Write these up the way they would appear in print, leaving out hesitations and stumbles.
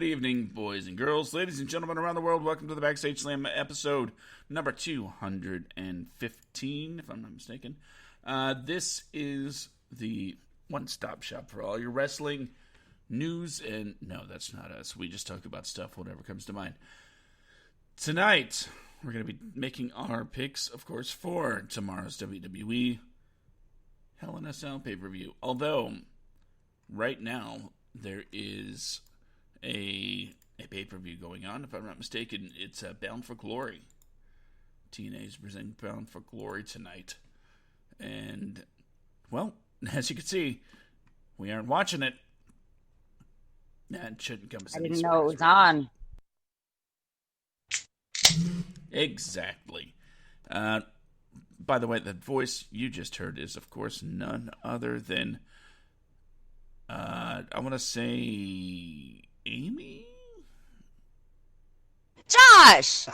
evening, boys and girls, ladies and gentlemen around the world. Welcome to the Backstage Slam episode number 215, if I'm not mistaken. This is the one-stop shop for all your wrestling news, and no, that's not us. We just talk about stuff, whatever comes to mind. Tonight, we're going to be making our picks, of course, for tomorrow's WWE Hell in a Cell pay-per-view. Although, right now, there is a pay-per-view going on, if I'm not mistaken. It's Bound for Glory. TNA is presenting Bound for Glory tonight. And, well, as you can see, we aren't watching it. That shouldn't come as I didn't know it was on. Exactly. By the way, that voice you just heard is, of course, none other than, I want to say, Amy? Josh!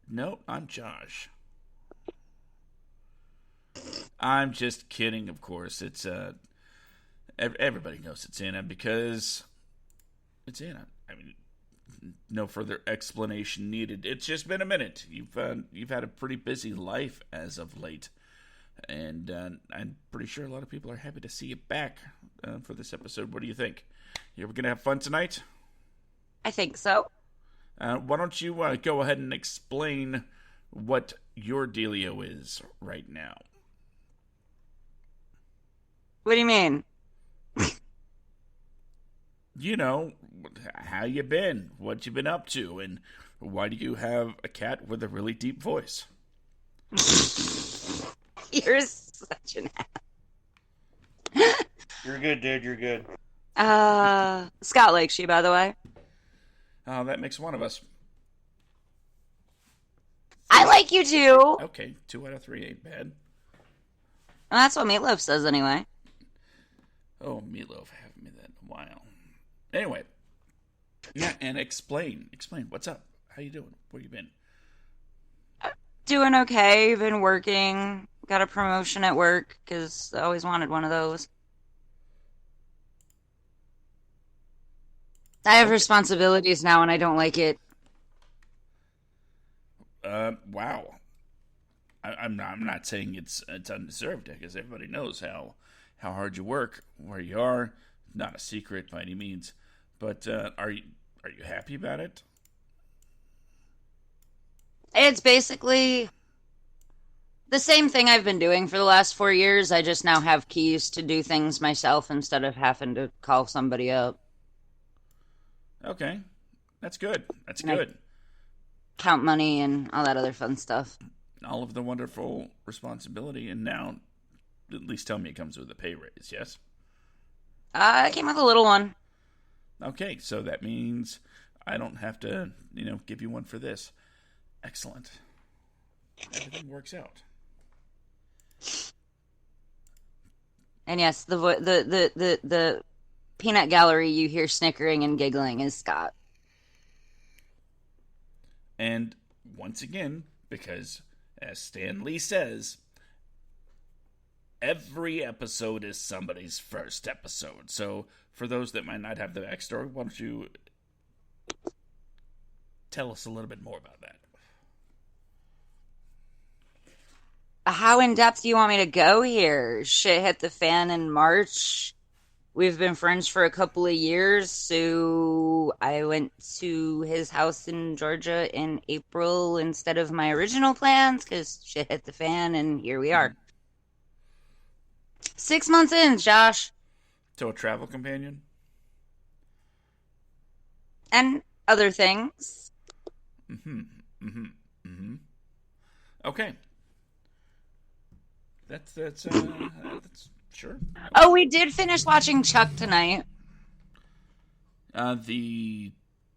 No, I'm Josh. I'm just kidding, of course. It's, everybody knows it's Anna because it's Anna. I mean, no further explanation needed. It's just been a minute. You've had a pretty busy life as of late, and I'm pretty sure a lot of people are happy to see you back for this episode. What do you think? You ever gonna have fun tonight? I think so. Why don't you go ahead and explain what your dealio is right now? What do you mean? You know, how you been, what you been up to, and why do you have a cat with a really deep voice? You're such an ass. You're good, dude. You're good. Scott likes you, by the way. Oh, that makes one of us. I like you too. Okay, 2 out of 3 ain't bad. Well, that's what Meatloaf says anyway. Oh, Meatloaf, haven't been that in a while. Anyway, yeah, and explain. What's up? How you doing? Where you been? Doing okay. Been working. Got a promotion at work because I always wanted one of those. I have responsibilities now, and I don't like it. Wow. I'm not saying it's undeserved, because everybody knows how hard you work, where you are. Not a secret by any means. But are you happy about it? It's basically the same thing I've been doing for the last 4 years. I just now have keys to do things myself instead of having to call somebody up. Okay. That's good. That's And good. Count money and all that other fun stuff. All of the wonderful responsibility, and now, at least tell me it comes with a pay raise, yes? I came with a little one. Okay, so that means I don't have to, give you one for this. Excellent. Everything works out. And yes, the peanut gallery you hear snickering and giggling is Scott. And once again, because as Stan Lee says, every episode is somebody's first episode. So for those that might not have the backstory, why don't you tell us a little bit more about that? How in depth do you want me to go here? Shit hit the fan in March. We've been friends for a couple of years, so I went to his house in Georgia in April instead of my original plans because shit hit the fan, and here we are. 6 months in, Josh. So a travel companion? And other things. Okay. That's sure. Oh, we did finish watching Chuck tonight. The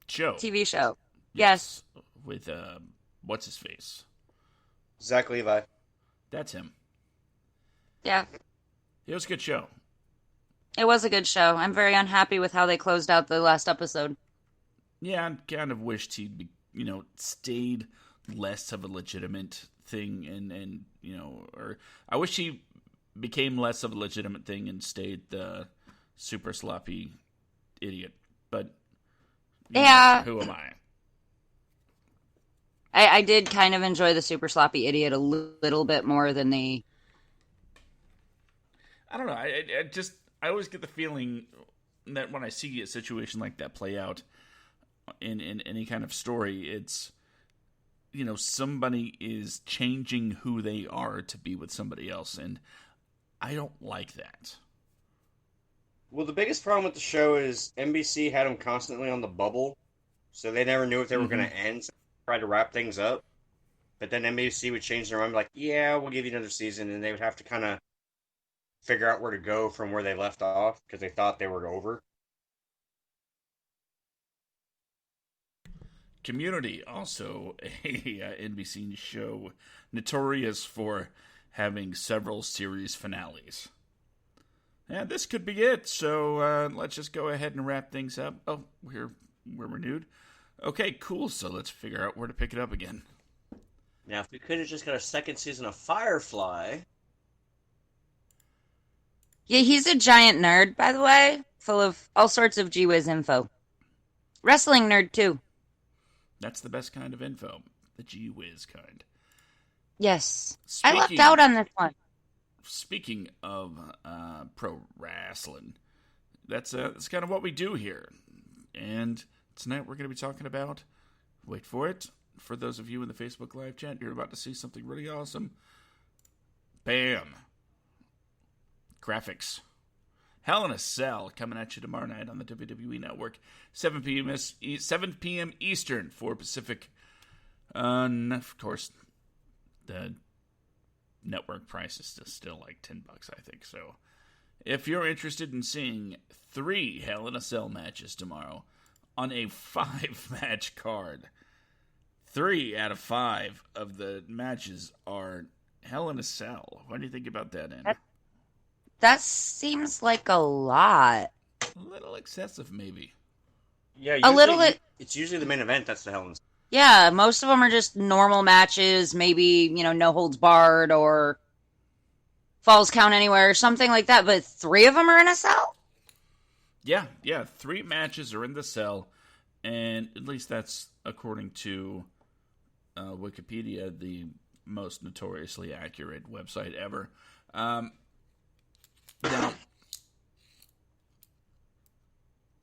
show. TV show. Yes. With, what's his face? Zach Levi. That's him. Yeah. It was a good show. It was a good show. I'm very unhappy with how they closed out the last episode. Yeah, I kind of wished he'd, stayed less of a legitimate thing and or I wish he became less of a legitimate thing and stayed the super sloppy idiot, but Yeah. who am I? I did kind of enjoy the super sloppy idiot a little bit more than the. I don't know. I always get the feeling that when I see a situation like that play out in any kind of story, it's somebody is changing who they are to be with somebody else, and I don't like that. Well, the biggest problem with the show is NBC had them constantly on the bubble, so they never knew if they were going to end. So they tried to wrap things up, but then NBC would change their mind, like, "Yeah, we'll give you another season," and they would have to kind of figure out where to go from where they left off because they thought they were over. Community, also a NBC show notorious for having several series finales. Yeah, this could be it. So let's just go ahead and wrap things up. Oh, we're renewed. Okay, cool. So let's figure out where to pick it up again. Now, if we could have just got a second season of Firefly. Yeah, he's a giant nerd, by the way, full of all sorts of G-Wiz info. Wrestling nerd, too. That's the best kind of info. The G-Wiz kind. Yes. I lucked out on this one. Speaking of pro wrestling, that's kind of what we do here. And tonight we're going to be talking about, wait for it, for those of you in the Facebook Live chat, you're about to see something really awesome. Bam. Graphics. Hell in a Cell coming at you tomorrow night on the WWE Network, 7 p.m. Eastern, 4 Pacific. And of course, the network price is still like $10, I think. So if you're interested in seeing 3 Hell in a Cell matches tomorrow on a 5-match card, 3 out of 5 of the matches are Hell in a Cell. What do you think about that, Andy? That seems like a lot. A little excessive, maybe. Yeah, a little. It's usually the main event that's the Hell in a Cell. Yeah, most of them are just normal matches, maybe, no holds barred or falls count anywhere or something like that, but 3 of them are in a cell? Yeah, 3 matches are in the cell, and at least that's according to Wikipedia, the most notoriously accurate website ever. Now,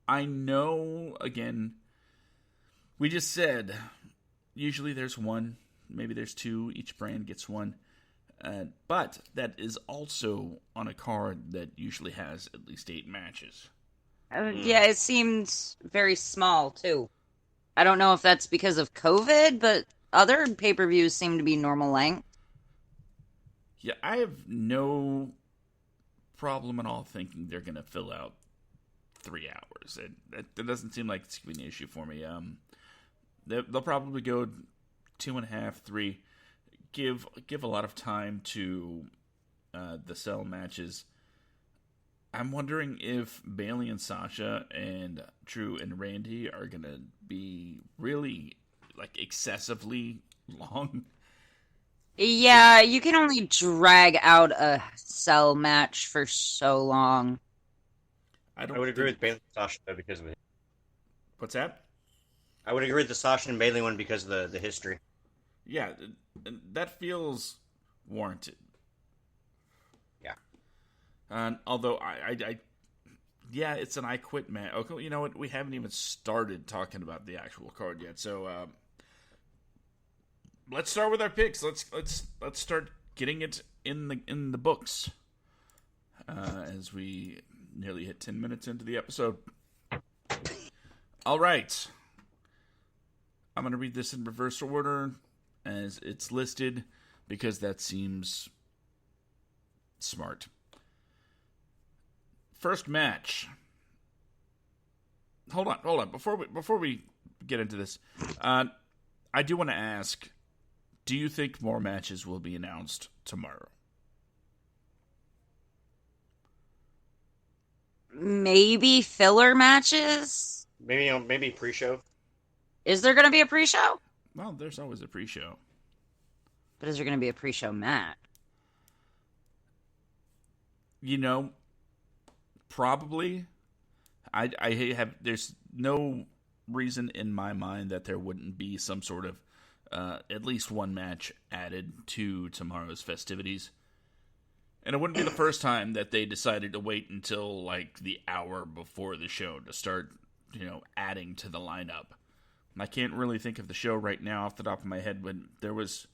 I know, again, we just said, usually there's 1, maybe there's 2, each brand gets 1. But that is also on a card that usually has at least 8 matches. Yeah, it seems very small, too. I don't know if that's because of COVID, but other pay-per-views seem to be normal length. Yeah, I have no problem at all thinking they're going to fill out 3 hours. That doesn't seem like it's going to be an issue for me. They'll probably go 2.5, 3. Give a lot of time to the cell matches. I'm wondering if Bayley and Sasha and Drew and Randy are going to be really excessively long. Yeah, you can only drag out a cell match for so long. I would agree with Bayley and Sasha though because of it. What's that? I would agree with the Sasha and Bayley one because of the history. Yeah, that feels warranted. Yeah. Although yeah, it's an I Quit match. Okay, you know what? We haven't even started talking about the actual card yet. So let's start with our picks. Let's start getting it in the books as we nearly hit 10 minutes into the episode. All right, I'm gonna read this in reverse order as it's listed because that seems smart. First match. Hold on. Before we get into this, I do want to ask: do you think more matches will be announced tomorrow? Maybe filler matches? Maybe pre-show. Is there going to be a pre-show? Well, there's always a pre-show. But is there going to be a pre-show match? Probably. I have. There's no reason in my mind that there wouldn't be some sort of at least one match added to tomorrow's festivities. And it wouldn't be the first time that they decided to wait until like the hour before the show to start, adding to the lineup. I can't really think of the show right now off the top of my head, but there was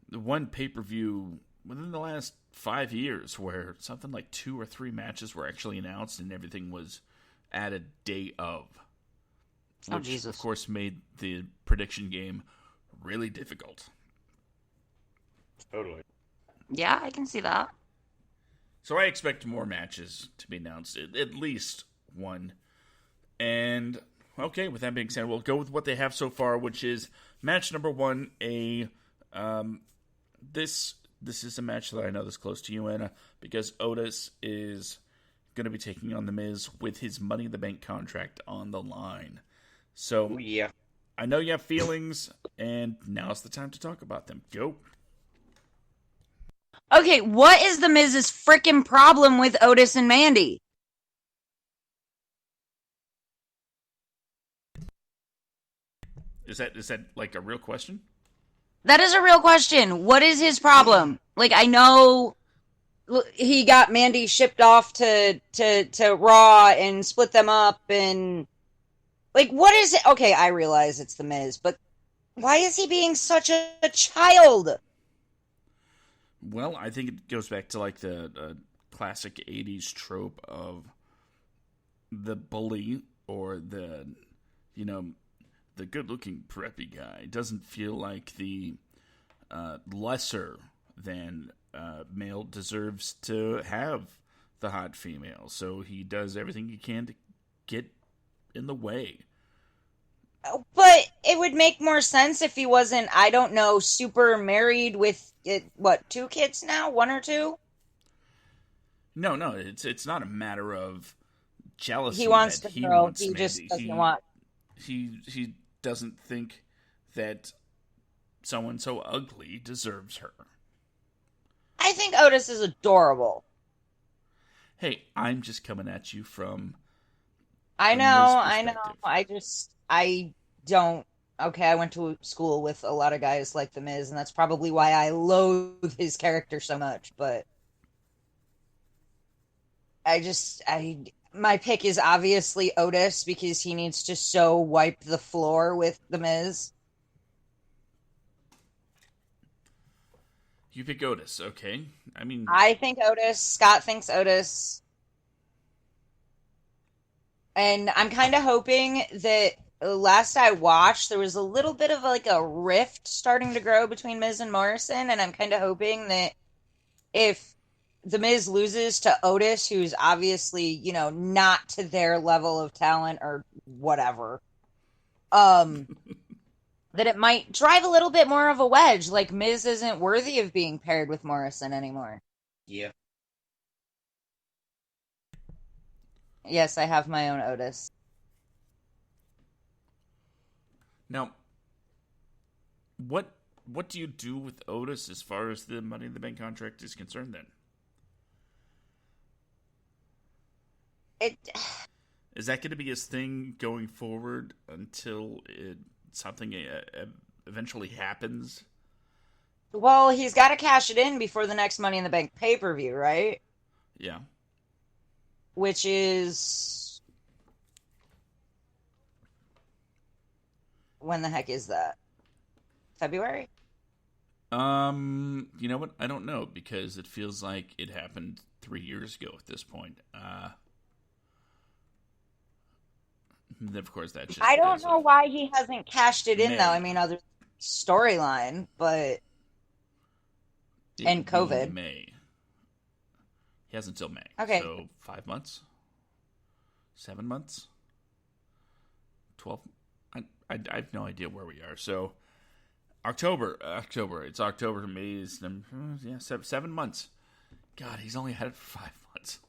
the one pay-per-view within the last 5 years where something like 2 or 3 matches were actually announced and everything was added day of. Which, Jesus. of course, made the prediction game really difficult. Totally. Yeah, I can see that. So I expect more matches to be announced, at least one. And, okay, with that being said, we'll go with what they have so far, which is match number 1, this is a match that I know that's close to you, Anna, because Otis is going to be taking on The Miz with his Money in the Bank contract on the line. So, Ooh, yeah. I know you have feelings, and now's the time to talk about them. Go. Okay, what is the Miz's freaking problem with Otis and Mandy? Is that like a real question? That is a real question. What is his problem? Like, I know he got Mandy shipped off to Raw and split them up, and like, what is it? Okay, I realize it's the Miz, but why is he being such a child? Well, I think it goes back to like the classic 80s trope of the bully or the good-looking preppy guy doesn't feel like the lesser than male deserves to have the hot female. So he does everything he can to get in the way. But it would make more sense if he wasn't, I don't know, super married with, 2 kids now? 1 or 2? No, it's not a matter of jealousy. He wants that the girl. He Mandy. just doesn't want. He doesn't think that someone so ugly deserves her. I think Otis is adorable. Hey, I'm just coming at you from I the know. Miz I don't. Okay, I went to school with a lot of guys like The Miz, and that's probably why I loathe his character so much, but my pick is obviously Otis because he needs to so wipe the floor with The Miz. You pick Otis, okay? I mean, I think Otis. Scott thinks Otis. And I'm kind of hoping that last I watched, there was a little bit of like a rift starting to grow between Miz and Morrison, and I'm kind of hoping that if The Miz loses to Otis, who's obviously, not to their level of talent or whatever, that it might drive a little bit more of a wedge. Like, Miz isn't worthy of being paired with Morrison anymore. Yeah. Yes, I have my own Otis. now, what do you do with Otis as far as the Money in the Bank contract is concerned? Then is that going to be his thing going forward until something eventually happens? Well, he's got to cash it in before the next Money in the Bank pay-per-view, right? Yeah. Which is... When the heck is that? February? You know what? I don't know, because it feels like it happened 3 years ago at this point. Of course, that just... I don't know why he hasn't cashed it in, May. though. I mean, other storyline, but... And COVID. May. He has until May. Okay. So 5 months? 7 months? 12? I have no idea where we are. So October. It's October. May is 7 months. God, he's only had it for 5 months.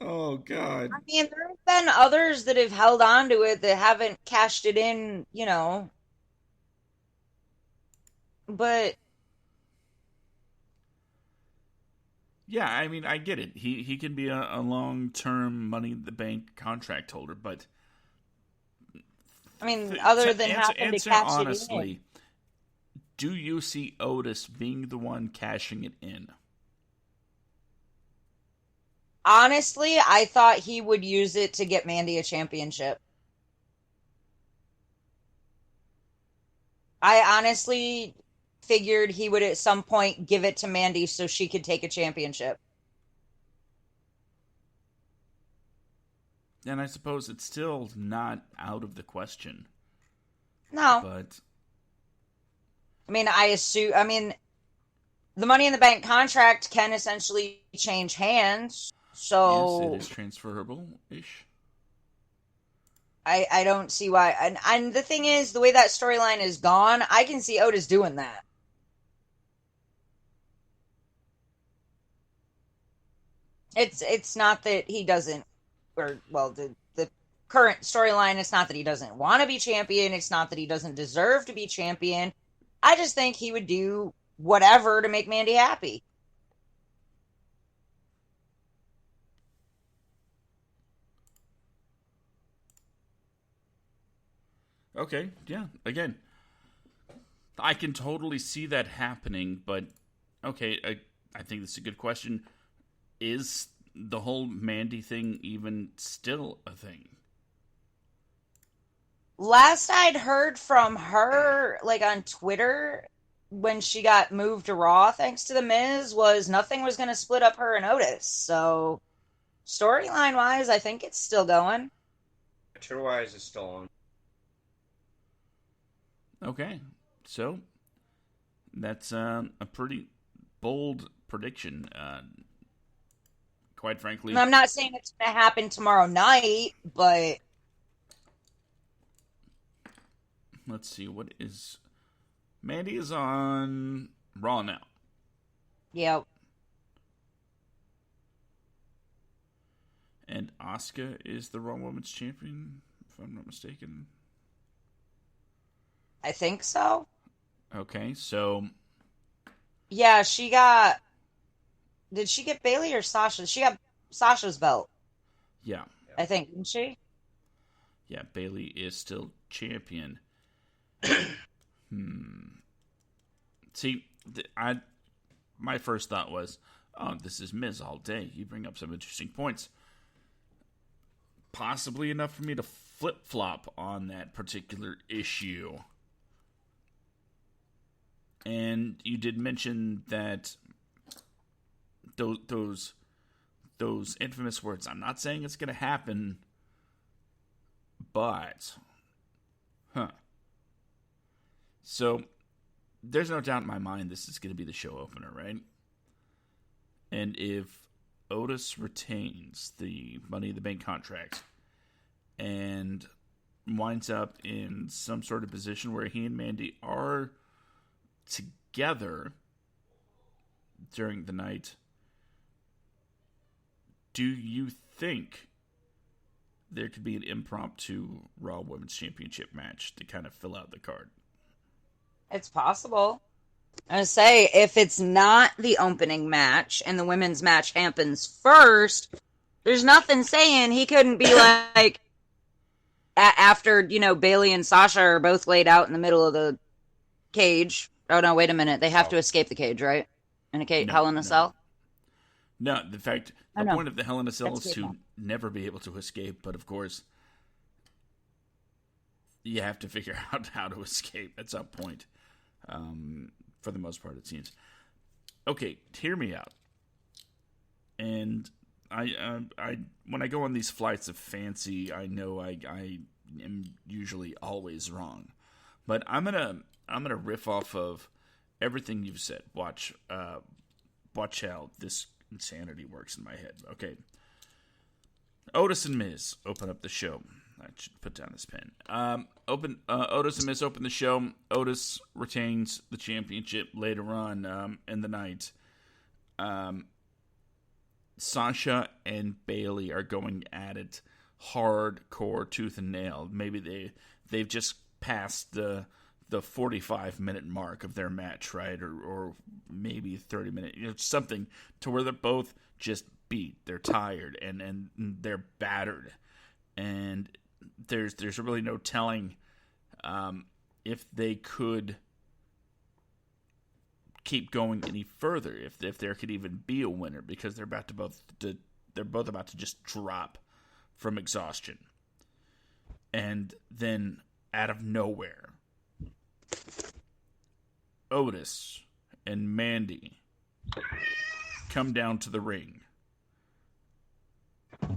Oh, God. I mean, there have been others that have held on to it that haven't cashed it in, But Yeah, I mean, I get it. He can be a long-term Money in the Bank contract holder, but I mean, other than answer, having to answer cash it in. honestly, do you see Otis being the one cashing it in? Honestly, I thought he would use it to get Mandy a championship. I honestly figured he would at some point give it to Mandy so she could take a championship. And I suppose it's still not out of the question. No. But I mean, the Money in the Bank contract can essentially change hands. yes, it So is transferable-ish. I don't see why. And the thing is, the way that storyline is gone, I can see Otis doing that. It's not that he doesn't, or well, the current storyline. It's not that he doesn't want to be champion. It's not that he doesn't deserve to be champion. I just think he would do whatever to make Mandy happy. Okay, yeah. Again, I can totally see that happening, but okay, I think this is a good question. Is the whole Mandy thing even still a thing? Last I'd heard from her, like on Twitter, when she got moved to Raw thanks to The Miz, was nothing was going to split up her and Otis. So, storyline wise, I think it's still going. Twitter-wise, is still on. Okay, so that's a pretty bold prediction. Quite frankly, And I'm not saying it's going to happen tomorrow night, but let's see, what is... Mandy is on Raw now. yeah, And Asuka is the Raw Women's Champion, if I'm not mistaken. I think so. Okay, so... Yeah, she got. Did she get Bailey or Sasha? She got Sasha's belt, Yeah. I think, didn't she? Yeah, Bailey is still champion. See, my first thought was, oh, this is Miz all day. You bring up some interesting points. Possibly enough for me to flip-flop on that particular issue. And you did mention that those infamous words. I'm not saying it's going to happen, but... So, there's no doubt in my mind this is going to be the show opener, right? And if Otis retains the Money in the Bank contract and winds up in some sort of position where he and Mandy are together during the night, do you think there could be an impromptu Raw Women's Championship match to kind of fill out the card? It's possible. I say, if it's not the opening match and the women's match happens first, there's nothing saying he couldn't be like, after, Bailey and Sasha are both laid out in the middle of the cage. Oh, no, wait a minute. They have to escape the cage, right? In a cage, Hell in a Cell? No, in fact, the point of the Hell in a Cell is to never be able to escape, but of course, you have to figure out how to escape at some point. For the most part, it seems. Okay, hear me out. And I when I go on these flights of fancy, I know I am usually always wrong. But I'm gonna riff off of everything you've said. Watch how this insanity works in my head. Okay. Otis and Miz open up the show. I should put down this pen. Otis and Miz open the show. Otis retains the championship later on in the night. Sasha and Bailey are going at it hardcore, tooth and nail. Maybe they've just passed the the 45-minute mark of their match, right? Or maybe 30-minute, something to where they're both just beat. They're tired and they're battered. And there's really no telling if they could keep going any further, if there could even be a winner, because they're both about to just drop from exhaustion. And then out of nowhere, Otis and Mandy come down to the ring.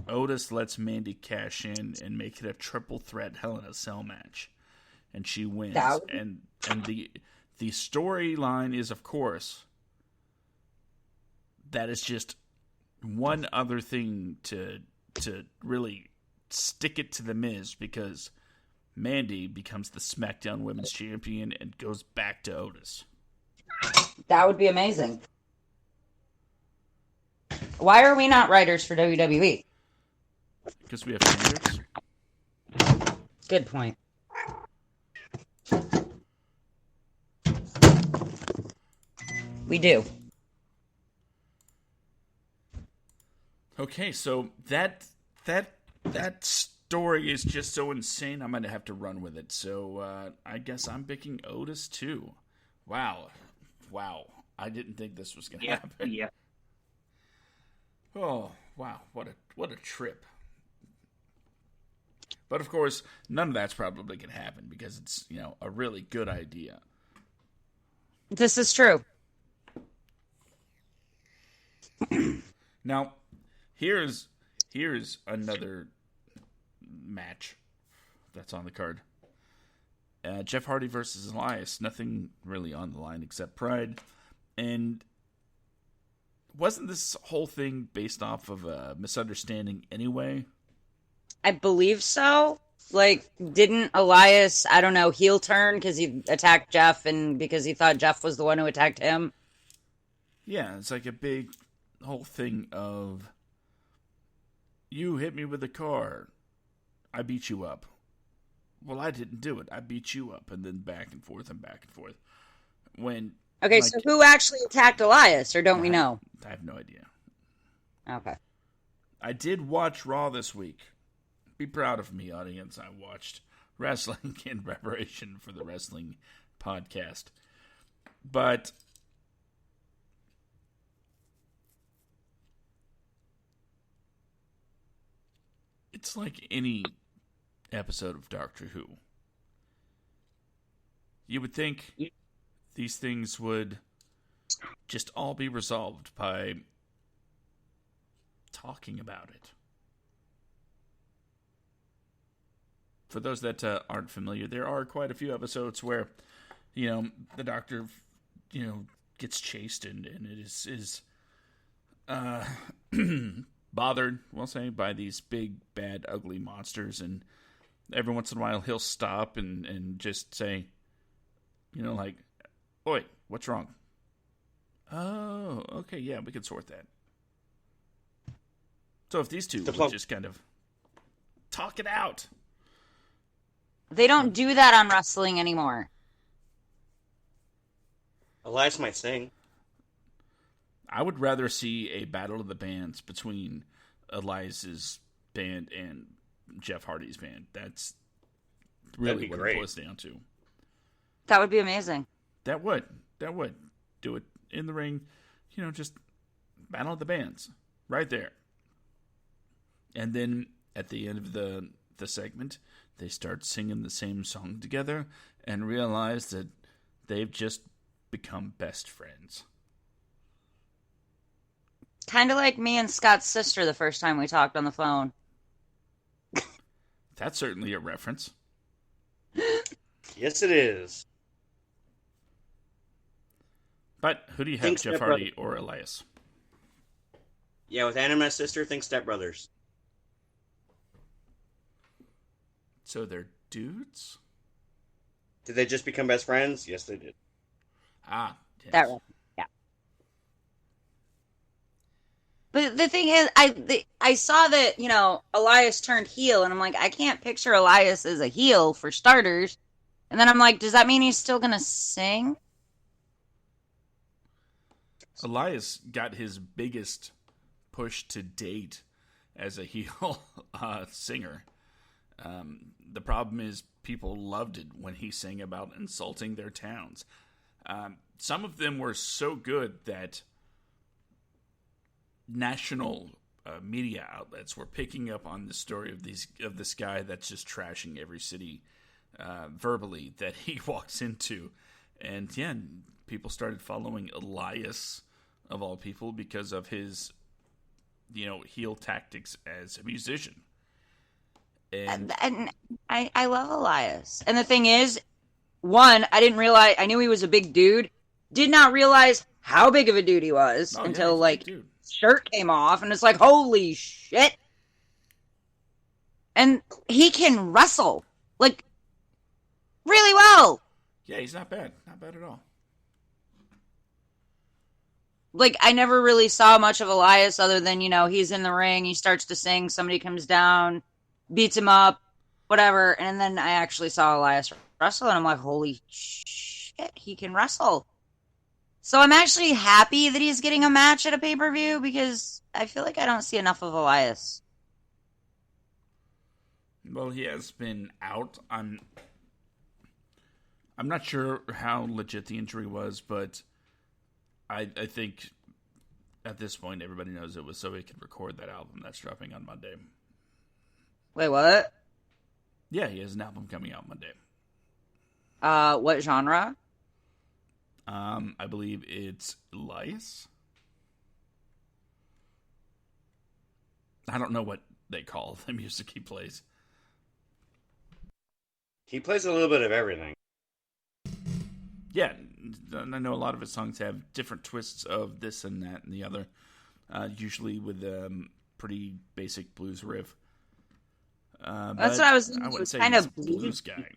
Otis lets Mandy cash in and make it a triple threat Hell in a Cell match, and she wins. And the storyline is, of course, that is just one other thing to really stick it to the Miz, because Mandy becomes the SmackDown Women's Champion and goes back to Otis. That would be amazing. Why are we not writers for WWE? Because we have standards. Good point. We do. Okay, so that story is just so insane, I'm going to have to run with it. So I guess I'm picking Otis too. Wow. I didn't think this was going to happen. Yeah. Oh, wow. What a trip. But of course, none of that's probably going to happen because it's, a really good idea. This is true. Now, here's another match that's on the card. Jeff Hardy versus Elias. Nothing really on the line except pride. And wasn't this whole thing based off of a misunderstanding anyway? I believe so. Like, didn't Elias, I don't know, heel turn because he attacked Jeff and because he thought Jeff was the one who attacked him? Yeah, it's like a big whole thing of, you hit me with a car, I beat you up. Well, I didn't do it. I beat you up, and then back and forth and back and forth. Okay, so who actually attacked Elias, or don't we know? I have no idea. Okay. I did watch Raw this week. Be proud of me, audience. I watched wrestling in preparation for the wrestling podcast. But it's like any episode of Doctor Who. You would think these things would just all be resolved by talking about it. For those that aren't familiar, there are quite a few episodes where, the Doctor, gets chased and it is bothered, we'll say, by these big, bad, ugly monsters, and every once in a while he'll stop and just say, like, "Oi, what's wrong?" "Oh, okay, yeah, we can sort that." So if these two would just kind of talk it out. They don't do that on wrestling anymore. Elias might sing. I would rather see a battle of the bands between Elias's band and Jeff Hardy's band. That's really what it boils down to. That would be amazing. That would. Do it in the ring, just battle of the bands right there. And then at the end of the segment, they start singing the same song together and realize that they've just become best friends. Kind of like me and Scott's sister the first time we talked on the phone. That's certainly a reference. Yes, it is. But who do you have, Jeff Hardy or Elias? Yeah, with Anna, my sister, think Step Brothers. So they're dudes? Did they just become best friends? Yes, they did. Ah, yes. That right. Yeah. But the thing is, I saw that, Elias turned heel, and I'm like, I can't picture Elias as a heel for starters. And then I'm like, does that mean he's still gonna sing? Elias got his biggest push to date as a heel singer. The problem is people loved it when he sang about insulting their towns. Some of them were so good that national media outlets were picking up on the story of this guy that's just trashing every city verbally that he walks into. And yeah, people started following Elias, of all people, because of his, heel tactics as a musician. And I love Elias. And the thing is, one, I didn't realize, I knew he was a big dude, did not realize how big of a dude he was until, his shirt came off, and it's like, holy shit. And he can wrestle, really well. Yeah, he's not bad. Not bad at all. I never really saw much of Elias other than, he's in the ring, he starts to sing, somebody comes down, beats him up, whatever. And then I actually saw Elias wrestle, and I'm like, holy shit, he can wrestle. So I'm actually happy that he's getting a match at a pay-per-view, because I feel like I don't see enough of Elias. Well, he has been out. I'm not sure how legit the injury was, but I think at this point everybody knows it was so he could record that album that's dropping on Monday. Wait, what? Yeah, he has an album coming out Monday. What genre? I believe it's Elias. I don't know what they call the music he plays. He plays a little bit of everything. Yeah, I know a lot of his songs have different twists of this and that and the other, usually with pretty basic blues riff. That's what I was thinking. I wouldn't say kind he's of a blues guy.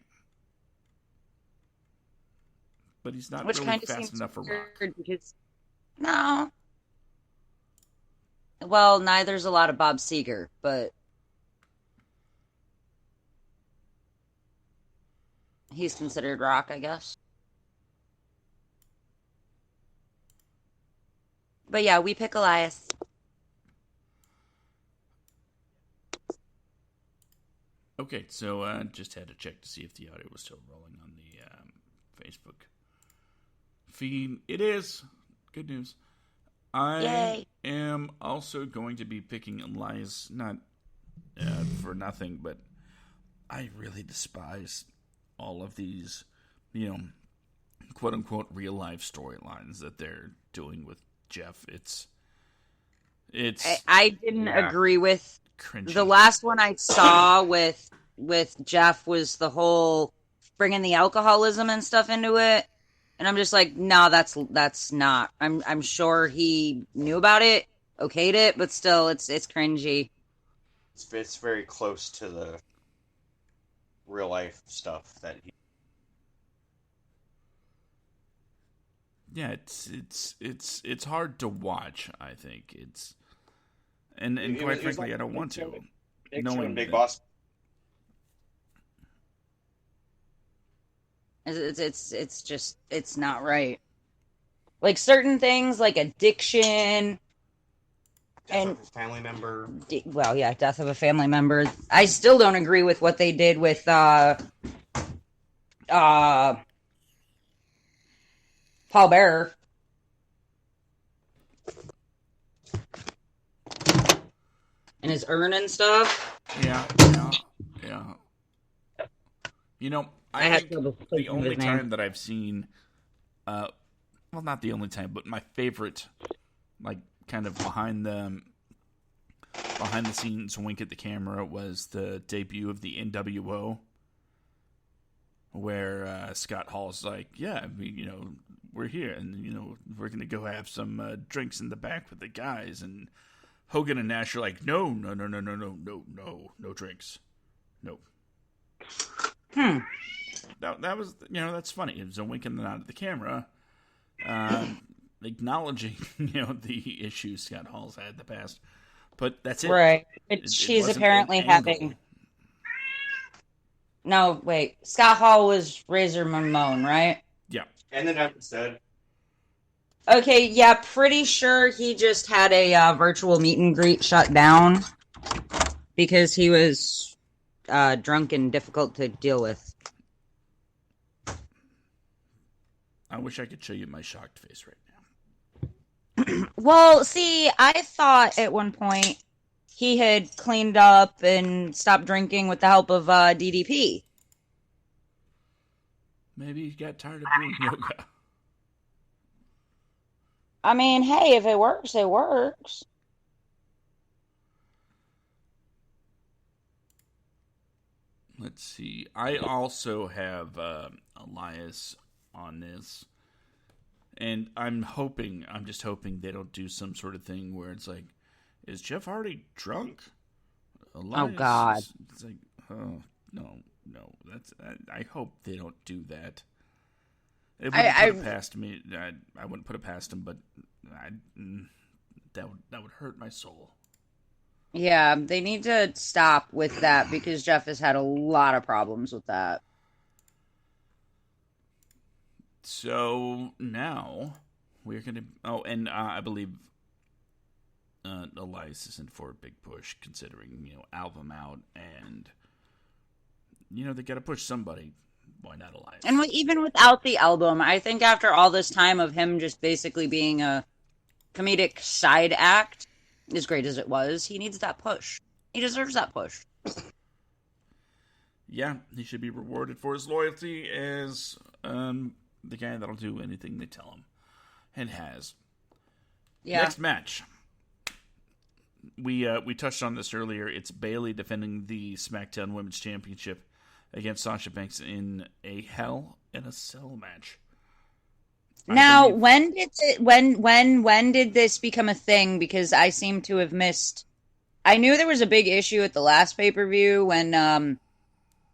But he's not which really kind of fast seems enough for rock. Because, no. Well, neither's a lot of Bob Seger, but he's considered rock, I guess. But yeah, we pick Elias. Okay, so I just had to check to see if the audio was still rolling on the Facebook feed. It is. Good news. I am also going to be picking Elias, not for nothing, but I really despise all of these, quote-unquote real-life storylines that they're doing with Jeff. I didn't agree with cringy. The last one I saw with Jeff was the whole bringing the alcoholism and stuff into it, and I'm just like, no, that's not. I'm sure he knew about it, okayed it, but still, it's cringy. It's very close to the real life stuff that he. Yeah, it's hard to watch. I think it's and quite frankly, I don't want to. Knowing Big Boss. It's just, it's not right. Like certain things, like addiction. Death of a family member. Well, yeah, death of a family member. I still don't agree with what they did with Paul Bearer. And his urn and stuff. Yeah. I think the only time that I've seen, well, not the only time, but my favorite, kind of behind the scenes wink at the camera was the debut of the NWO, where Scott Hall's like, yeah, we're here, and we're gonna go have some drinks in the back with the guys, and Hogan and Nash are like, no drinks, no. That was, that's funny. It was a wink and a nod at the camera, acknowledging, the issues Scott Hall's had in the past. But that's it. Right. It She's wasn't apparently an angle. having. No, wait. Scott Hall was Razor Ramon, right? Yeah. And then instead, Okay, yeah, pretty sure he just had a virtual meet and greet shut down because he was drunk and difficult to deal with. I wish I could show you my shocked face right now. Well, see, I thought at one point he had cleaned up and stopped drinking with the help of DDP. Maybe he got tired of doing yoga. I mean, hey, if it works, it works. Let's see. I also have Elias on this. And I'm just hoping they don't do some sort of thing where it's like, is Jeff Hardy drunk? Elias God. It's like, oh, no. I hope they don't do that. It wouldn't put it past me. I wouldn't put it past him, but that would hurt my soul. Yeah, they need to stop with that because Jeff has had a lot of problems with that. So now we're going to... Oh, and I believe Elias is in for a big push considering, album out and, they got to push somebody. Why not Elias? And even without the album, I think after all this time of him just basically being a comedic side act, as great as it was, he needs that push. He deserves that push. Yeah, he should be rewarded for his loyalty as the guy that'll do anything they tell him. And has. Yeah. Next match. We touched on this earlier. It's Bayley defending the SmackDown Women's Championship against Sasha Banks in a Hell in a Cell match. Now, when did this become a thing? Because I seem to have missed. I knew there was a big issue at the last pay-per-view when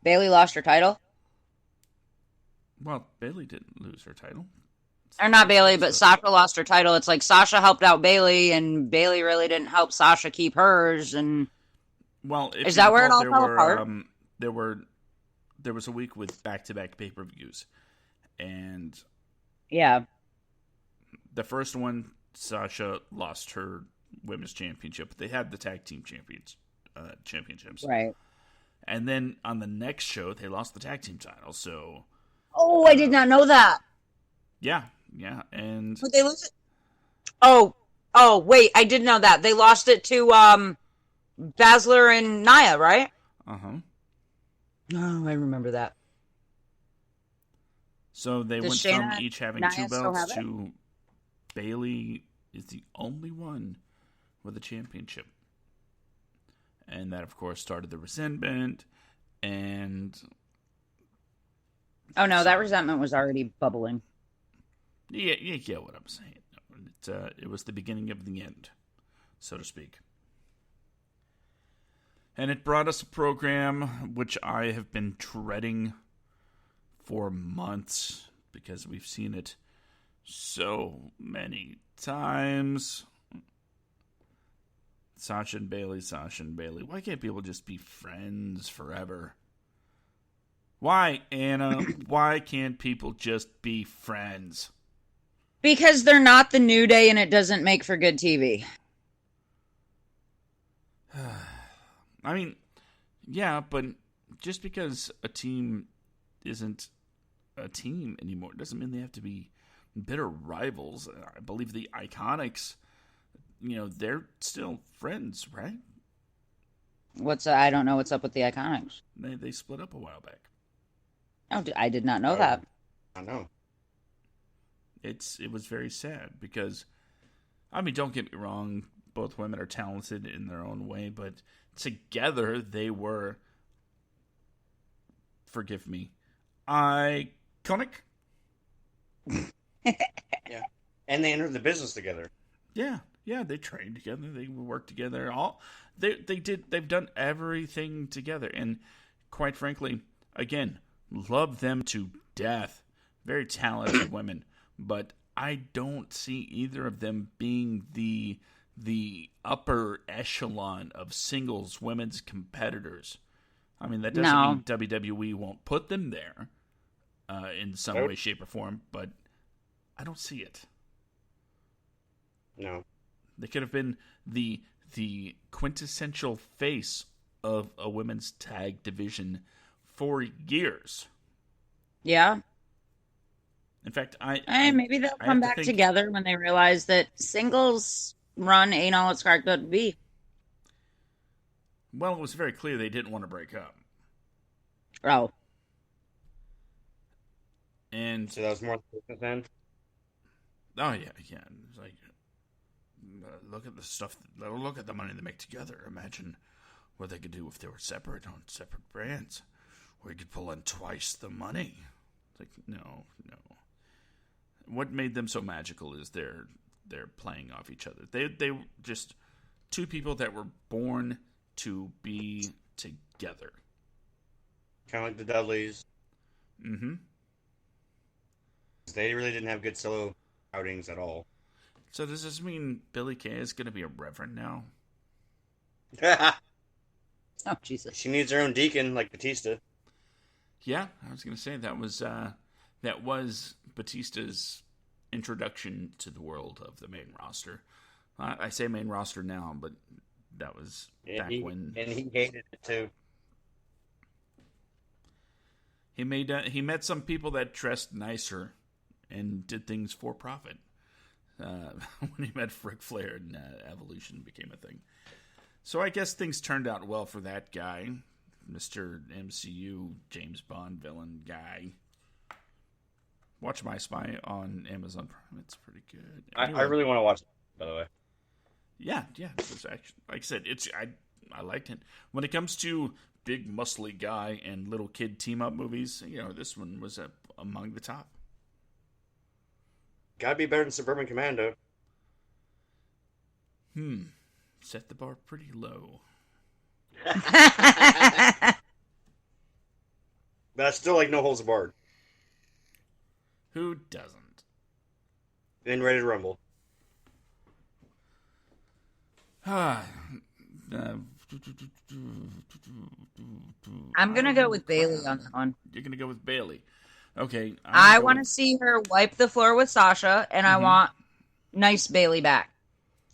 Bayley lost her title. Well, Bayley didn't lose her title. Or not Bayley, but Sasha lost her title. It's like Sasha helped out Bayley, and Bayley really didn't help Sasha keep hers. And is that where it all fell apart? There was a week with back-to-back pay-per-views, and yeah, the first one Sasha lost her women's championship. They had the tag team championships, right? And then on the next show, they lost the tag team title. So, I did not know that. Yeah, and but they lose it. Oh, wait, I did know that they lost it to Baszler and Nia, right? Oh, I remember that. So they went from each having two belts to Bayley is the only one with a championship. And that, of course, started the resentment. And oh no, that resentment was already bubbling. Yeah, you get what I'm saying. It was the beginning of the end, so to speak. And it brought us a program which I have been dreading for months because we've seen it so many times. Sasha and Bayley. Why can't people just be friends forever? Why, Anna? Why can't people just be friends? Because they're not the New Day and it doesn't make for good TV. I mean, yeah, but just because a team isn't a team anymore doesn't mean they have to be bitter rivals. I believe the Iconics, they're still friends, right? I don't know what's up with the Iconics. They split up a while back. Oh, I did not know that. I know. It was very sad because, I mean, don't get me wrong, both women are talented in their own way, but together they were, forgive me, iconic. Yeah, and they entered the business together. Yeah, they trained together, they worked together. They've done everything together, and quite frankly, again, love them to death. Very talented women. But I don't see either of them being the upper echelon of singles women's competitors. I mean, that doesn't No. mean WWE won't put them there in some way, shape, or form, but I don't see it. No. They could have been the quintessential face of a women's tag division for years. Yeah. In fact, Maybe they'll come back together when they realize that singles run ain't all it's cracked up to be. Well, it was very clear they didn't want to break up. Oh. And so that was more business then? Oh, yeah. It's like, look at the stuff, look at the money they make together. Imagine what they could do if they were separate on separate brands. We could pull in twice the money. It's like, no. What made them so magical is they're playing off each other. They were just two people that were born to be together. Kind of like the Dudleys. Mm-hmm. They really didn't have good solo outings at all. So does this mean Billie Kay is going to be a reverend now? Oh, Jesus. She needs her own deacon, like Batista. Yeah, I was going to say that was Batista's introduction to the world of the main roster. I say main roster now, but that was back when. And he hated it too. He met some people that dressed nicer and did things for profit. When he met Ric Flair and Evolution became a thing. So I guess things turned out well for that guy, Mr. MCU James Bond villain guy. Watch My Spy on Amazon Prime. It's pretty good. Anyway, I really want to watch it, by the way. Yeah. It was actually, like I said, I liked it. When it comes to big muscly guy and little kid team up movies, this one was among the top. Gotta be better than Suburban Commando. Set the bar pretty low. But I still like No Holds Barred. Who doesn't? Then Ready to Rumble. I'm gonna go with Bailey on that one. You're gonna go with Bailey. Okay. I want to see her wipe the floor with Sasha, and I want nice Bailey back.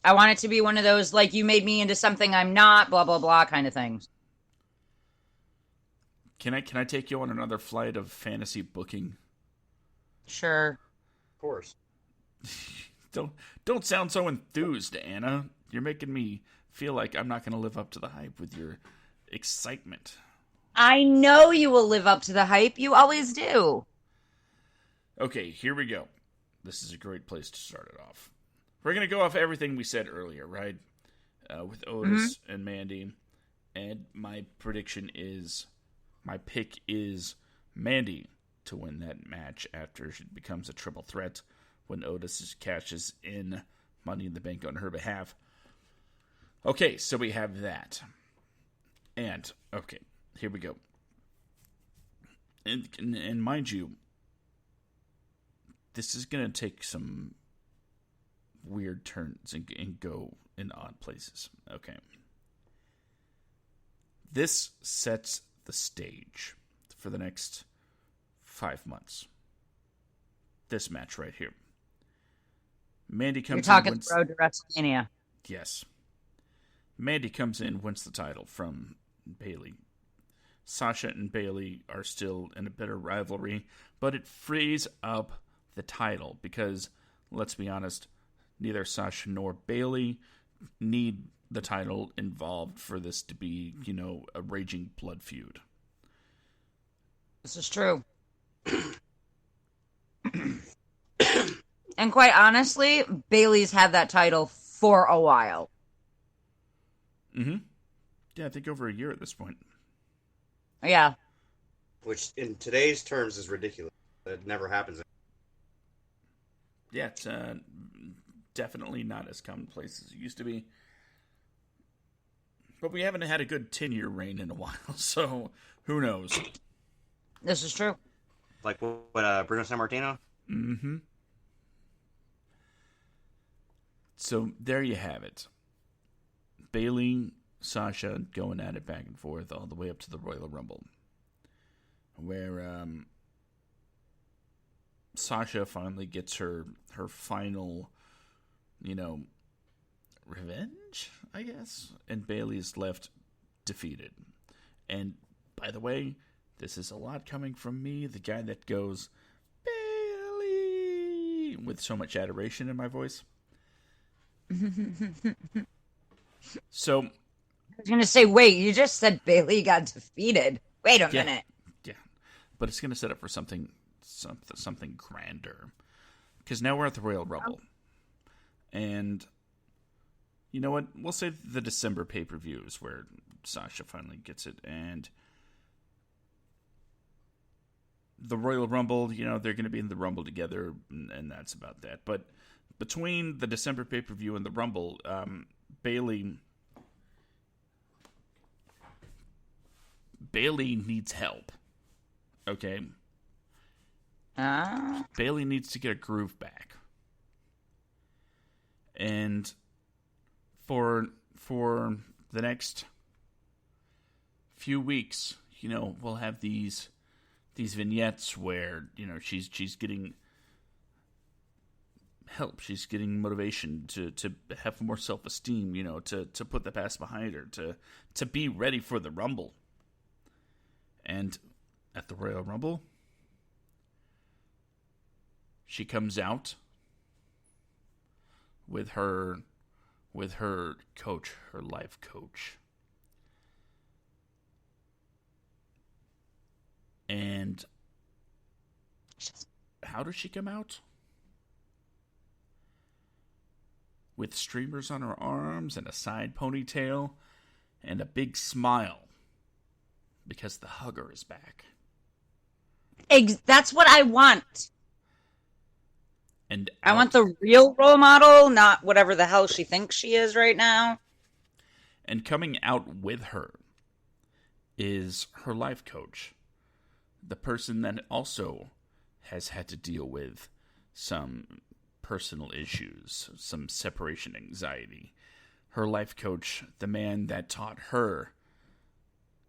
I want it to be one of those, like, you made me into something I'm not, blah, blah, blah kind of things. Can I take you on another flight of fantasy booking? Sure. Of course. Don't sound so enthused, Anna. You're making me feel like I'm not going to live up to the hype with your excitement. I know you will live up to the hype. You always do. Okay, here we go. This is a great place to start it off. We're going to go off everything we said earlier, right? With Otis and Mandy. And my pick is Mandy to win that match after she becomes a triple threat when Otis cashes in Money in the Bank on her behalf. Okay, so we have that. And, okay, here we go. And mind you, this is going to take some weird turns and go in odd places. Okay. This sets the stage for the next 5 months. This match right here. Mandy comes in. You're talking the road to WrestleMania. Yes. Mandy comes in, wins the title from Bayley. Sasha and Bayley are still in a bitter rivalry, but it frees up the title because, let's be honest, neither Sasha nor Bayley need the title involved for this to be, a raging blood feud. This is true. And quite honestly, Bayley's had that title for a while. Mm-hmm. Yeah, I think over a year at this point. Yeah. Which, in today's terms, is ridiculous. It never happens. Yeah, it's definitely not as commonplace as it used to be. But we haven't had a good 10-year reign in a while, so who knows? This is true. Like what Bruno Sammartino? Mm-hmm. So there you have it. Bayley Sasha going at it back and forth all the way up to the Royal Rumble, where Sasha finally gets her final, revenge, I guess, and Bayley is left defeated. And by the way, this is a lot coming from me, the guy that goes Bayley with so much adoration in my voice. So I was going to say, wait, you just said Bayley got defeated. Wait a minute. Yeah, but it's going to set up for something grander, because now we're at the Royal Rumble, and you know what? We'll say the December pay-per-view is where Sasha finally gets it, and the Royal Rumble, they're going to be in the Rumble together, and that's about that. But between the December pay-per-view and the Rumble, Bayley needs help. Okay? Bayley needs to get a groove back. And for the next few weeks, we'll have these vignettes where, she's getting help, she's getting motivation to have more self-esteem, to put the past behind her, to be ready for the Rumble. And at the Royal Rumble, she comes out with her coach, her life coach. And how does she come out? With streamers on her arms and a side ponytail and a big smile, because the hugger is back. That's what I want. And I want the real role model, not whatever the hell she thinks she is right now. And coming out with her is her life coach, the person that also has had to deal with some personal issues, some separation anxiety. Her life coach, the man that taught her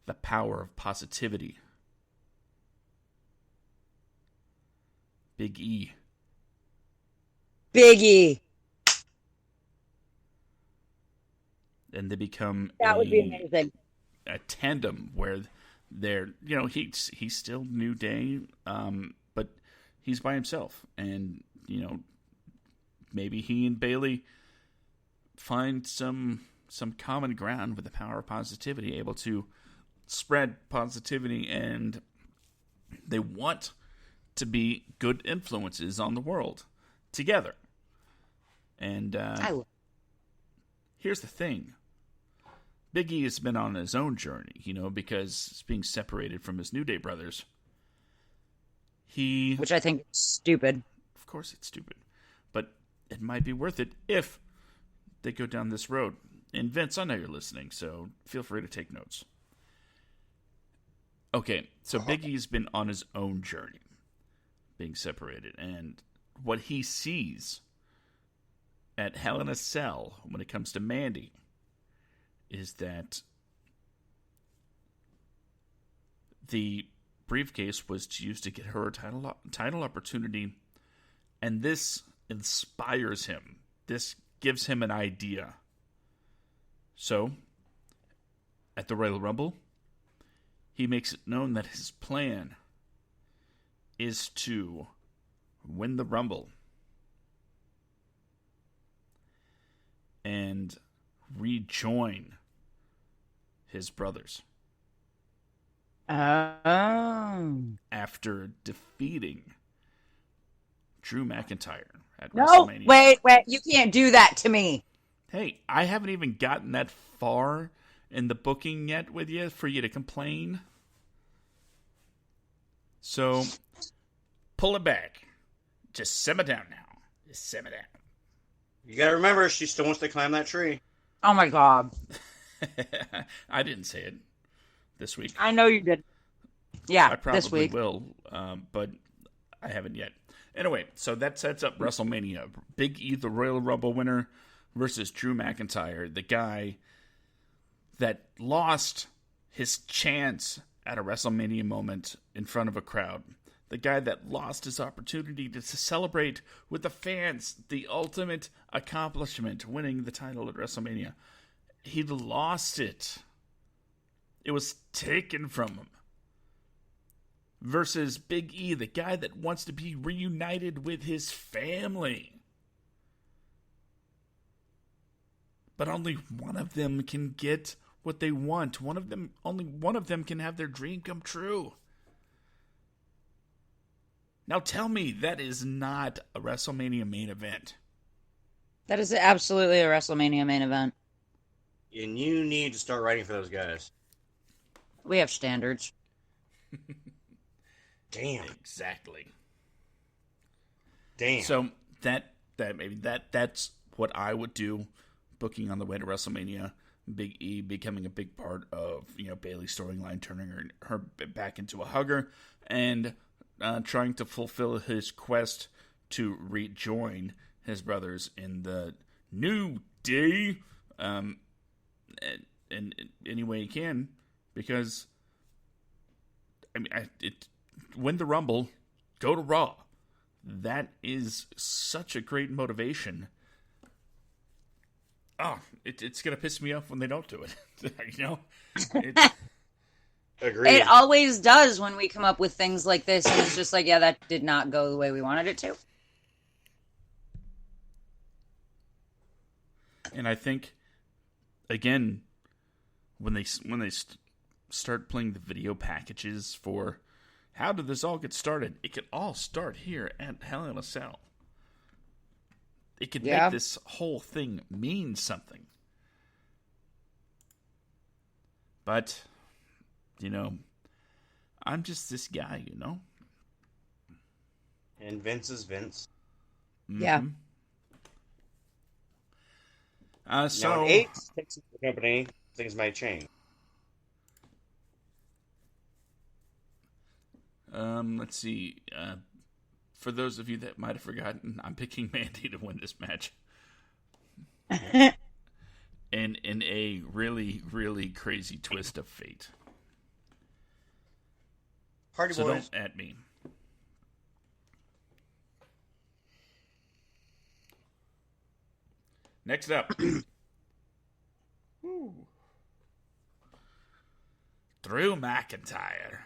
the power of positivity. Big E. Biggie. And they become That would be amazing. A tandem where they're, he's still New Day, but he's by himself. And, maybe he and Bayley find some common ground with the power of positivity, able to spread positivity, and they want to be good influences on the world together. And here's the thing. Big E has been on his own journey, because he's being separated from his New Day brothers. Which I think is stupid. Of course it's stupid. But it might be worth it if they go down this road. And Vince, I know you're listening, so feel free to take notes. Okay, so Big E's been on his own journey, being separated. And what he sees at Hell in a Cell when it comes to Mandy is that the briefcase was used to get her a title opportunity, and this inspires him. This gives him an idea. So, at the Royal Rumble, he makes it known that his plan is to win the Rumble and rejoin his brothers. Oh. After defeating Drew McIntyre at No, WrestleMania. wait, you can't do that to me. Hey, I haven't even gotten that far in the booking yet with you for you to complain. So, pull it back. Just simmer down now. Just simmer down. You gotta remember, she still wants to climb that tree. Oh my god. I didn't say it this week. I know you did. Yeah, I probably this week. will, but I haven't yet. Anyway, so that sets up WrestleMania. Big E, the Royal Rumble winner, versus Drew McIntyre, the guy that lost his chance at a WrestleMania moment in front of a crowd. The guy that lost his opportunity to celebrate with the fans the ultimate accomplishment, winning the title at WrestleMania. He lost it. It was taken from him. Versus Big E, the guy that wants to be reunited with his family. But only one of them can get what they want. Only one of them can have their dream come true. Now tell me that is not a WrestleMania main event. That is absolutely a WrestleMania main event. And you need to start writing for those guys. We have standards. Damn. Exactly. Damn. So that's what I would do, booking on the way to WrestleMania. Big E becoming a big part of Bayley's storyline, turning her back into a hugger, and trying to fulfill his quest to rejoin his brothers in the New Day, in any way he can, because win the Rumble, go to Raw. That is such a great motivation. Oh, it's gonna piss me off when they don't do it. Agreed. It always does when we come up with things like this, and it's just like, yeah, that did not go the way we wanted it to. And I think, again, when they start playing the video packages for how did this all get started, it could all start here at Hell in a Cell. It could make this whole thing mean something. But, I'm just this guy, And Vince is Vince. Mm-hmm. Yeah. So now, when Ace takes over the company, things might change. Let's see. For those of you that might have forgotten, I'm picking Mandy to win this match. And in a really, really crazy twist of fate. Party so boys. Don't at me. Next up. Drew McIntyre.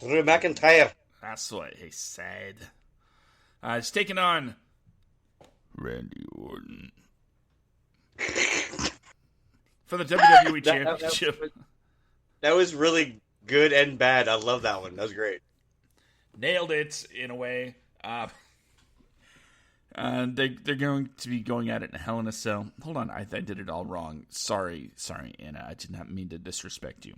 Drew McIntyre. That's what he said. He's taking on Randy Orton for the WWE Championship. That was really good and bad. I love that one. That was great. Nailed it in a way. They're going to be going at it in Hell in a Cell. Hold on, I did it all wrong. Sorry, Anna. I did not mean to disrespect you.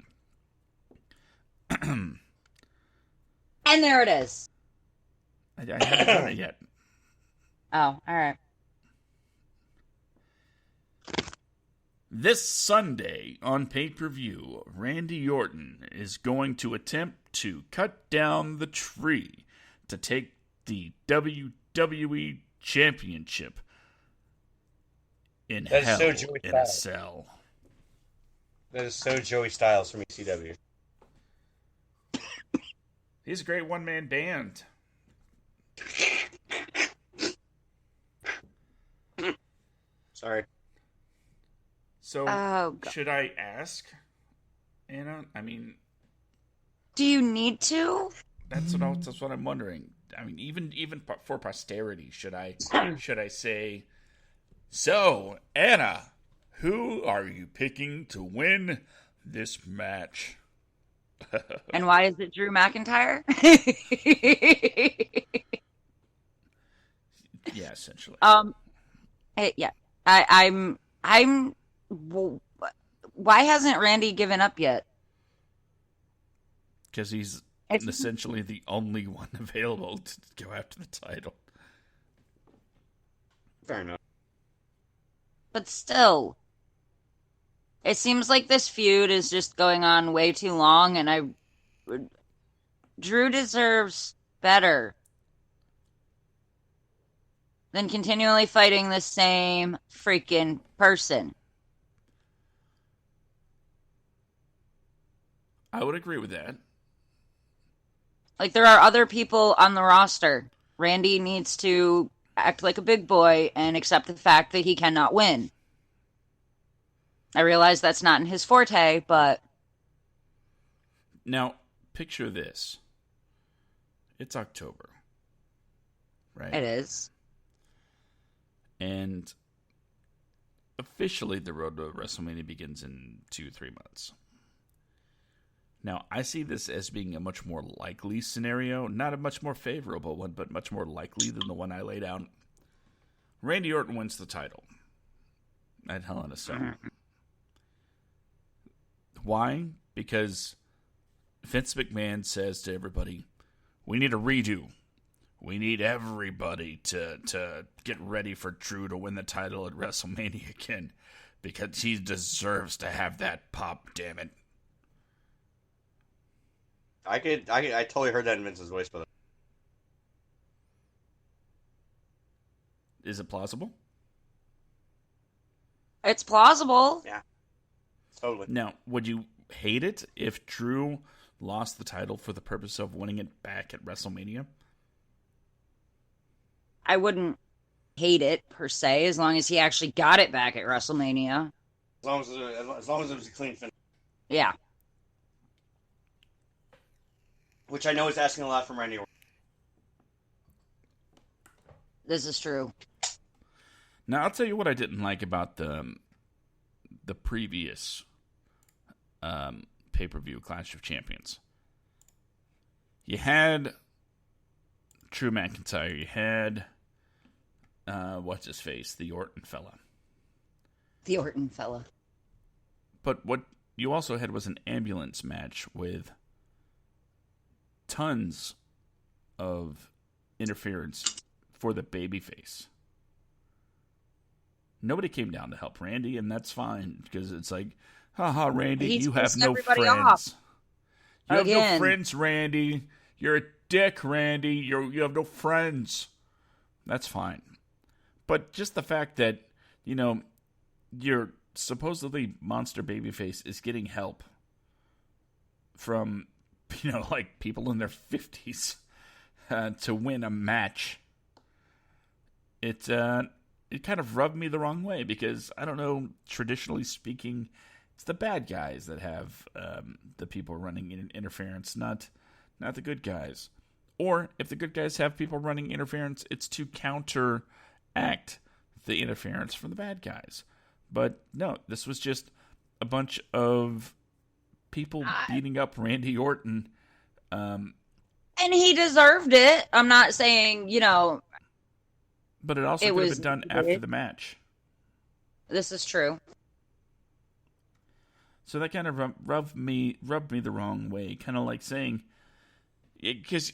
And there it is. I haven't done it yet. Oh, all right. This Sunday on pay-per-view, Randy Orton is going to attempt to cut down the tree to take the WWE Championship in Hell in a Cell. That is so Joey Styles from ECW. He's a great one-man band. Sorry. So, should I ask, Anna? I mean, do you need to? That's what I'm wondering. I mean, even for posterity, should I say, so Anna, who are you picking to win this match? And why is it Drew McIntyre? Yeah, essentially. Yeah. I'm. Why hasn't Randy given up yet? Because he's essentially the only one available to go after the title. Fair enough. But still, it seems like this feud is just going on way too long, and Drew deserves better than continually fighting the same freaking person. I would agree with that. Like, there are other people on the roster. Randy needs to act like a big boy and accept the fact that he cannot win. I realize that's not in his forte, but... Now, picture this. It's October, right? It is. And officially, the road to WrestleMania begins in 2-3 months. Now, I see this as being a much more likely scenario, not a much more favorable one, but much more likely than the one I laid out. Randy Orton wins the title at Hell in a Cell. Why? Because Vince McMahon says to everybody, we need a redo. We need everybody to get ready for Drew to win the title at WrestleMania again, because he deserves to have that pop, damn it. I totally heard that in Vince's voice, but Is it plausible? It's plausible. yeah, totally. Now, would you hate it if Drew lost the title for the purpose of winning it back at WrestleMania? I wouldn't hate it, per se, as long as he actually got it back at WrestleMania. As long as it was a clean finish. Yeah. Which I know is asking a lot from Randy Orton. This is true. Now, I'll tell you what I didn't like about the previous pay-per-view Clash of Champions. You had Drew McIntyre. You had, what's his face? The Orton fella. The Orton fella. But what you also had was an ambulance match with tons of interference for the babyface. Nobody came down to help Randy, and that's fine, because it's like, haha, Randy, you have no friends. Off. You have no friends, Randy. You're a dick, Randy. You have no friends. That's fine. But just the fact that, your supposedly monster babyface is getting help from, like people in their 50s to win a match, it kind of rubbed me the wrong way, because, I don't know, traditionally speaking, it's the bad guys that have the people running interference, not the good guys. Or if the good guys have people running interference, it's to counteract the interference from the bad guys. But no, this was just a bunch of people beating up Randy Orton. And he deserved it. I'm not saying, But it also could have been done after the match. This is true. So that kind of rubbed me the wrong way. Kind of like saying, because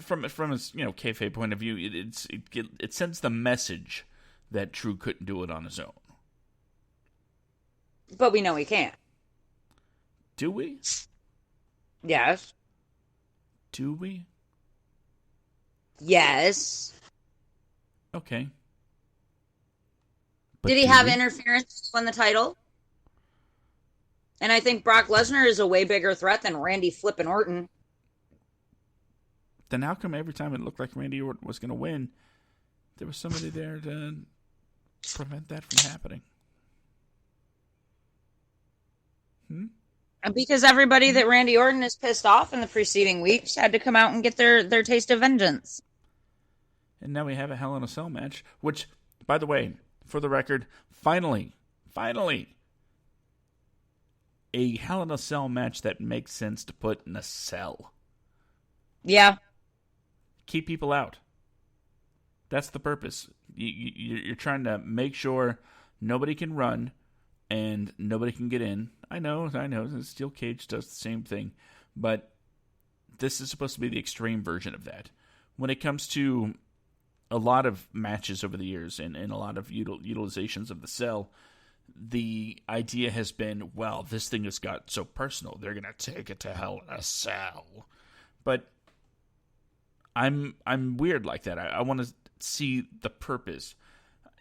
from a kayfabe point of view, it sends the message that Drew couldn't do it on his own. But we know he can't. Do we? Yes. Do we? Yes. Okay. But did he have interference to win the title? And I think Brock Lesnar is a way bigger threat than Randy flippin' Orton. Then how come every time it looked like Randy Orton was going to win, there was somebody there to prevent that from happening? Because everybody that Randy Orton is pissed off in the preceding weeks had to come out and get their taste of vengeance. And now we have a Hell in a Cell match, which, by the way, for the record, finally, a Hell in a Cell match that makes sense to put in a cell. Yeah. Keep people out. That's the purpose. You're trying to make sure nobody can run and nobody can get in. I know. The Steel Cage does the same thing. But this is supposed to be the extreme version of that. When it comes to a lot of matches over the years and a lot of utilizations of the cell, the idea has been, well, this thing has got so personal, they're going to take it to Hell in a Cell. But I'm weird like that. I want to see the purpose.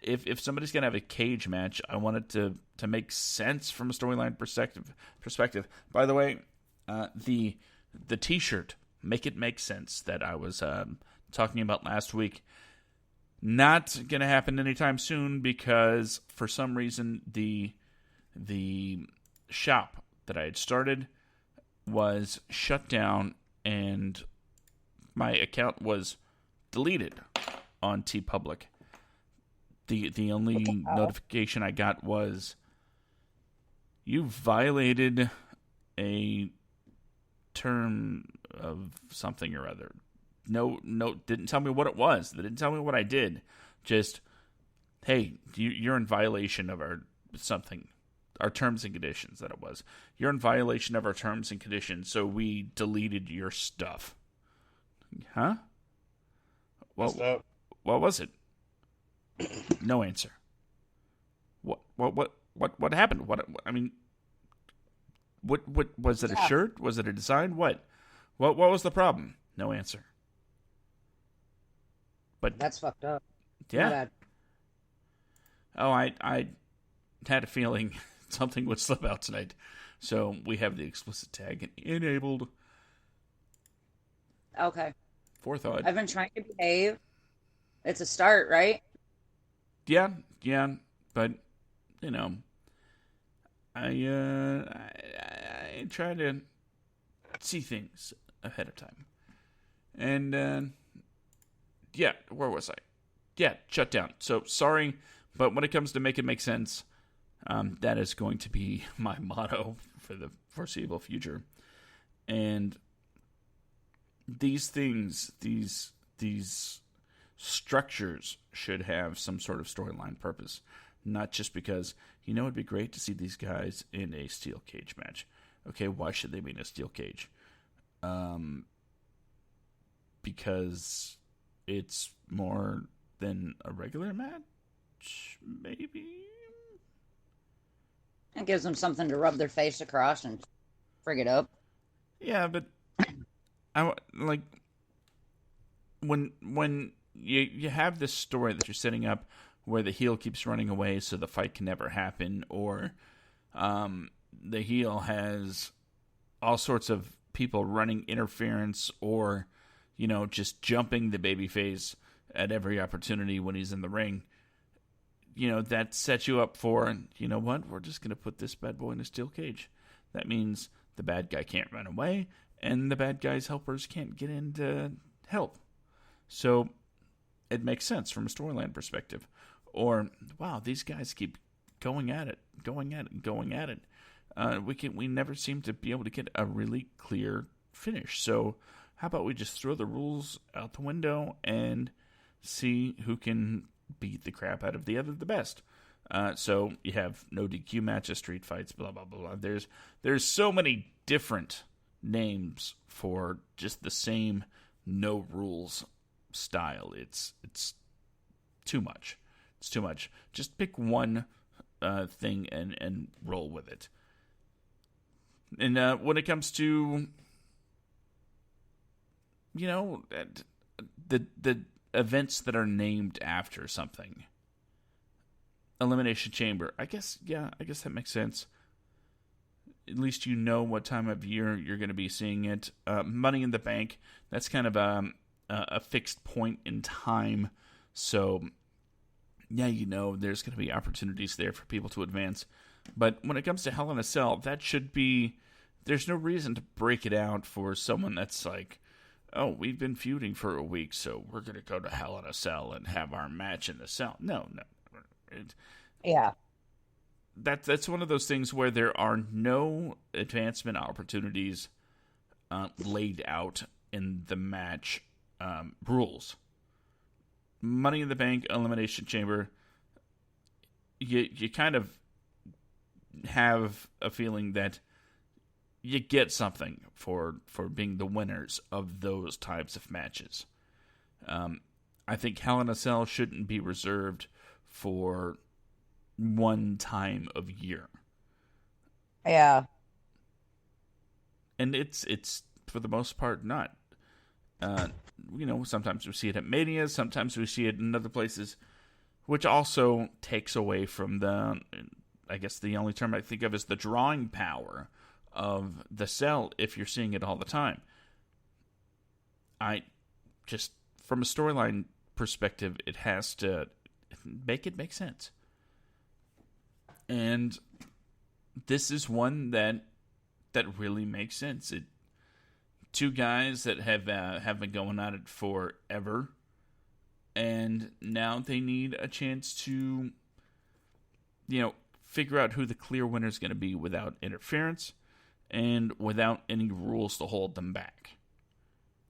If somebody's going to have a cage match, I want it to make sense from a storyline perspective. By the way, The T-shirt, Make It Make Sense, that I was talking about last week, not going to happen anytime soon because for some reason the shop that I had started was shut down and my account was deleted on TeePublic. The only notification I got was, you violated a term of something or other. No, didn't tell me what it was. They didn't tell me what I did. Just, hey, you're in violation of our terms and conditions, that it was. You're in violation of our terms and conditions, so we deleted your stuff. Huh? What was it? No answer. What happened? What was it? A shirt? Was it a design? What was the problem? No answer. But that's fucked up. Yeah. Oh, I had a feeling something would slip out tonight, so we have the explicit tag enabled. Okay. Forethought. I've been trying to behave. It's a start, right? Yeah, but I try to see things ahead of time, and where was I? Yeah, shut down. So sorry, but when it comes to make it make sense, that is going to be my motto for the foreseeable future, and these things, these structures should have some sort of storyline purpose, not just because, it'd be great to see these guys in a steel cage match. Okay, why should they be in a steel cage? Because it's more than a regular match, maybe? It gives them something to rub their face across and frig it up. Yeah, but I like when you have this story that you're setting up where the heel keeps running away so the fight can never happen, or the heel has all sorts of people running interference, or just jumping the babyface at every opportunity when he's in the ring. That sets you up for, what? We're just going to put this bad boy in a steel cage. That means the bad guy can't run away, and the bad guy's helpers can't get in to help. So it makes sense from a storyline perspective. Or, wow, these guys keep going at it. We never seem to be able to get a really clear finish. So how about we just throw the rules out the window and see who can beat the crap out of the other the best. So you have no DQ matches, street fights, blah, blah, blah. There's so many different names for just the same no rules style. It's too much. It's too much. Just pick one thing and roll with it. And when it comes to the events that are named after something, Elimination Chamber, I guess that makes sense. At least what time of year you're going to be seeing it. Money in the Bank, that's kind of a fixed point in time. So, yeah, there's going to be opportunities there for people to advance. But when it comes to Hell in a Cell, that should be... There's no reason to break it out for someone that's like, oh, we've been feuding for a week, so we're going to go to Hell in a Cell and have our match in the cell. No. Yeah. That's one of those things where there are no advancement opportunities laid out in the match rules. Money in the Bank, Elimination Chamber, you kind of have a feeling that you get something for being the winners of those types of matches. I think Hell in a Cell shouldn't be reserved for one time of year. Yeah. And it's for the most part not. Sometimes we see it at Mania, sometimes we see it in other places, which also takes away from the, I guess the only term I think of is the drawing power of the sell if you're seeing it all the time. I just, from a storyline perspective, it has to make it make sense. And this is one that really makes sense. Two guys that have been going at it forever, and now they need a chance to, figure out who the clear winner is going to be without interference and without any rules to hold them back.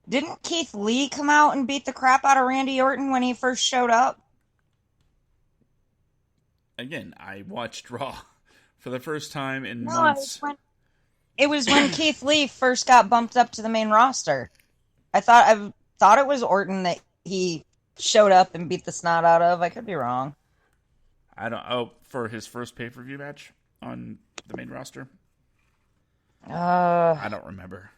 Didn't Keith Lee come out and beat the crap out of Randy Orton when he first showed up? Again, I watched Raw for the first time in months. It was when Keith Lee first got bumped up to the main roster. I thought it was Orton that he showed up and beat the snot out of. I could be wrong. For his first pay-per-view match on the main roster? I don't remember.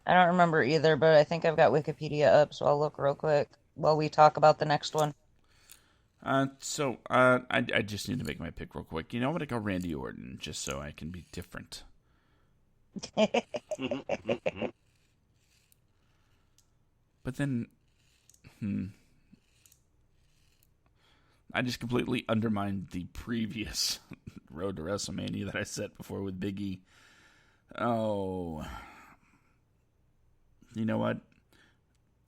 I don't remember either, but I think I've got Wikipedia up, so I'll look real quick while we talk about the next one. I just need to make my pick real quick. I'm going to go Randy Orton, just so I can be different. But then, I just completely undermined the previous Road to WrestleMania that I said before with Big E. Oh, you know what?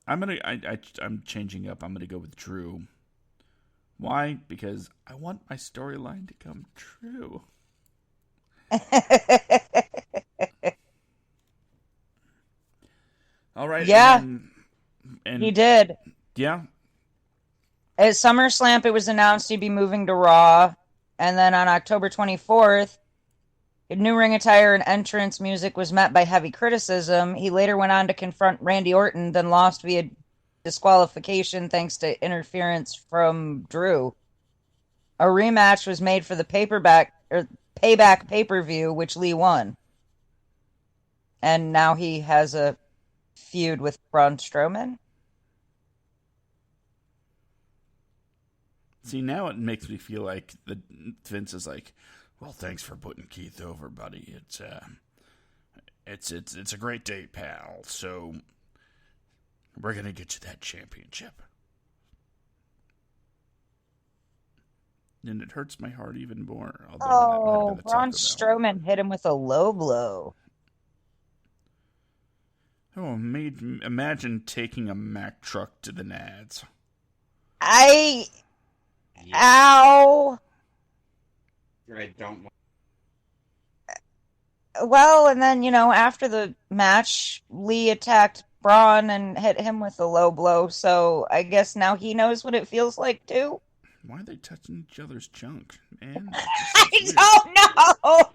I'm changing up. I'm gonna go with Drew. Why? Because I want my storyline to come true. All right. Yeah, and he did. Yeah. At SummerSlam, it was announced he'd be moving to Raw, and then on October 24th, new ring attire and entrance music was met by heavy criticism. He later went on to confront Randy Orton, then lost via disqualification thanks to interference from Drew. A rematch was made for the Payback pay-per-view, which Lee won. And now he has a feud with Braun Strowman. See, now it makes me feel like Vince is like, well, thanks for putting Keith over, buddy. It's a great day, pal. So we're gonna get you that championship. And it hurts my heart even more. Braun Strowman hit him with a low blow. Oh, imagine taking a Mack truck to the nads. Ow! I don't. Well, and then, after the match, Lee attacked Braun and hit him with a low blow, so I guess now he knows what it feels like, too. Why are they touching each other's junk, man? I don't know!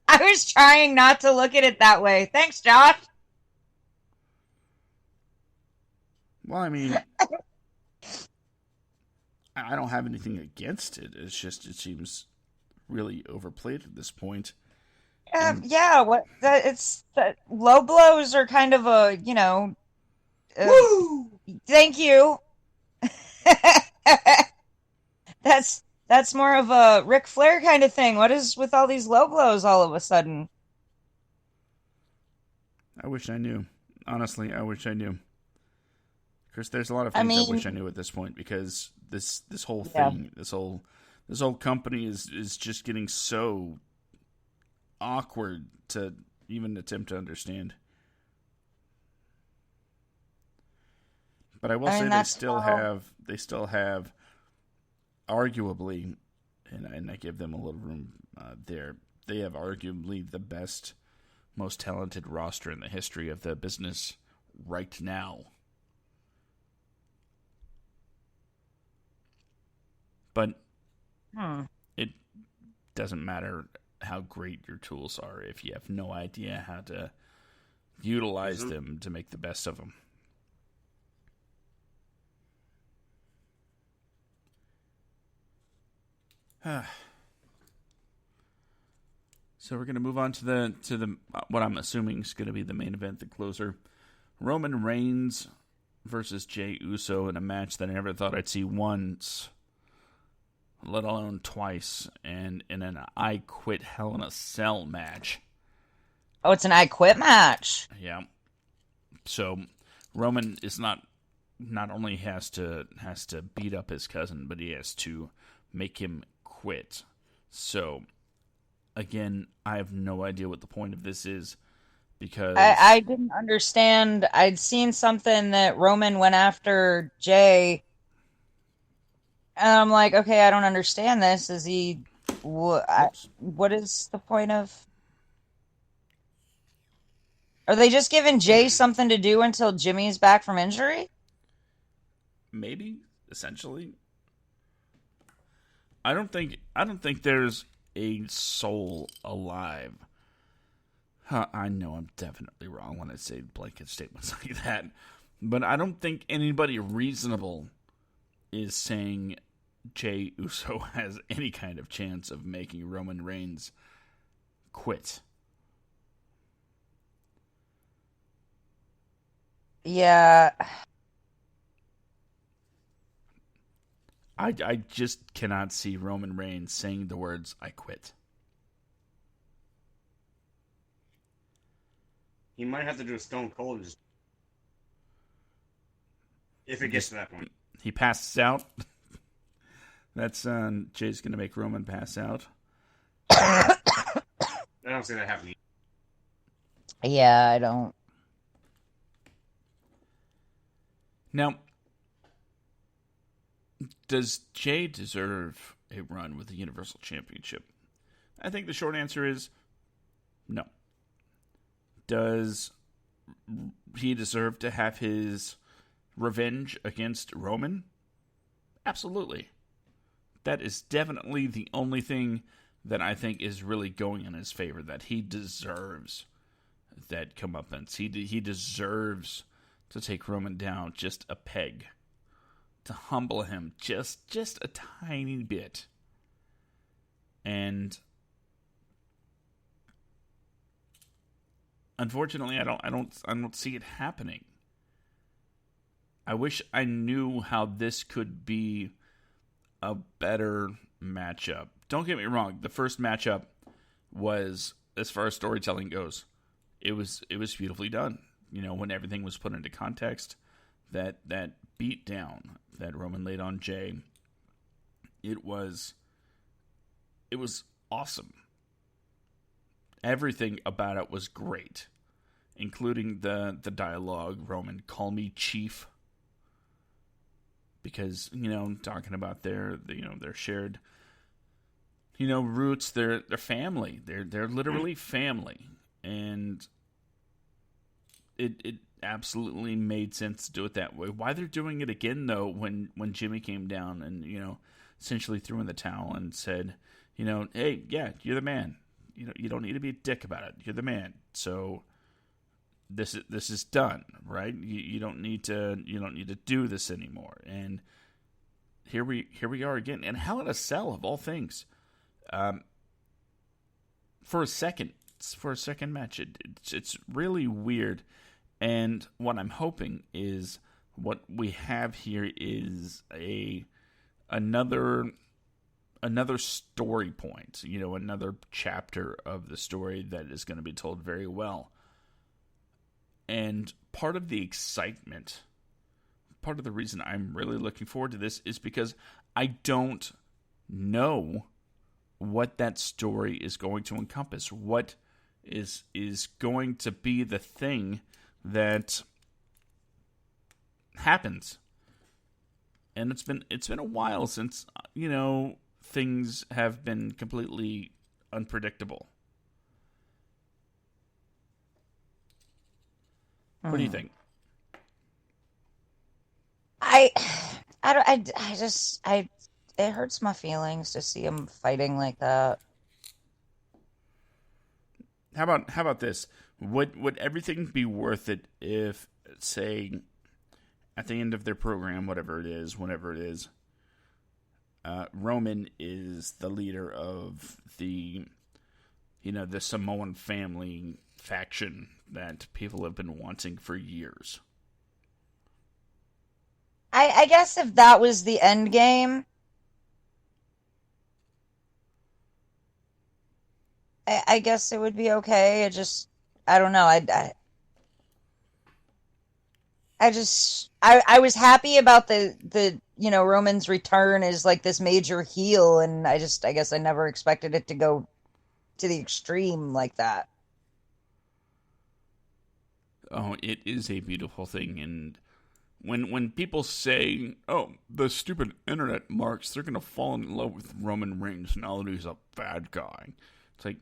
I was trying not to look at it that way. Thanks, Josh! Well, I mean, I don't have anything against it. It's just, it seems really overplayed at this point. Low blows are kind of a, Woo! Thank you. That's more of a Ric Flair kind of thing. What is with all these low blows all of a sudden? I wish I knew. Honestly, I wish I knew. Because there's a lot of things I wish I knew at this point, because this whole thing, this whole company is just getting so awkward to even attempt to understand. But I will say they still have arguably, and I give them a little room there, they have arguably the best, most talented roster in the history of the business right now. But it doesn't matter how great your tools are if you have no idea how to utilize them to make the best of them. So we're going to move on to the what I'm assuming is going to be the main event, the closer. Roman Reigns versus Jey Uso in a match that I never thought I'd see once. let alone twice, and in an I Quit Hell in a Cell match. Oh, it's an I Quit match. Yeah. So Roman is not only has to beat up his cousin, but he has to make him quit. So again, I have no idea what the point of this is, because I didn't understand. I'd seen something that Roman went after Jay, and I'm like, okay, I don't understand this. Is he? What is the point of? Are they just giving Jay something to do until Jimmy's back from injury? maybe essentially. I don't think there's a soul alive. I know I'm definitely wrong when I say blanket statements like that, but I don't think anybody reasonable is saying Jey Uso has any kind of chance of making Roman Reigns quit. Yeah. I just cannot see Roman Reigns saying the words "I quit." He might have to do a Stone Cold if it gets to that point. He passes out. That's Jay's going to make Roman pass out. I don't see that happening. Yeah, I don't. Now, does Jay deserve a run with the Universal Championship? I think the short answer is no. Does he deserve to have his revenge against Roman? Absolutely. That is definitely the only thing that I think is really going in his favor, that he deserves that comeuppance. He deserves to take Roman down just a peg, to humble him just a tiny bit. And unfortunately, I don't see it happening. I wish I knew how this could be a better matchup. Don't get me wrong, the first matchup was, as far as storytelling goes, it was beautifully done. You know, when everything was put into context, that beat down that Roman laid on Jay, it was awesome. Everything about it was great, including the dialogue. Roman, call me Chief, because talking about their shared roots, their family, they're literally family, and it absolutely made sense to do it that way. Why they're doing it again though, when Jimmy came down and essentially threw in the towel and said, hey, yeah, you're the man. You don't need to be a dick about it. You're the man. So this is done, right? You don't need to do this anymore. And here we are again. And Hell in a Cell, of all things, for a second match, it's really weird. And what I'm hoping is what we have here is another story point, another chapter of the story that is going to be told very well. And part of the excitement, part of the reason I'm really looking forward to this is because I don't know what that story is going to encompass. What is going to be the thing that happens. And it's been a while since things have been completely unpredictable. What do you think? It hurts my feelings to see him fighting like that. How about this? Would everything be worth it if, say, at the end of their program, whenever it is, Roman is the leader of the Samoan family faction that people have been wanting for years? I guess if that was the end game, I guess it would be okay. I don't know. I was happy about the Roman's return as like this major heel, and I guess I never expected it to go to the extreme like that. Oh, it is a beautiful thing, and when people say, "Oh, the stupid internet marks," they're gonna fall in love with Roman Reigns now that he's a bad guy. It's like,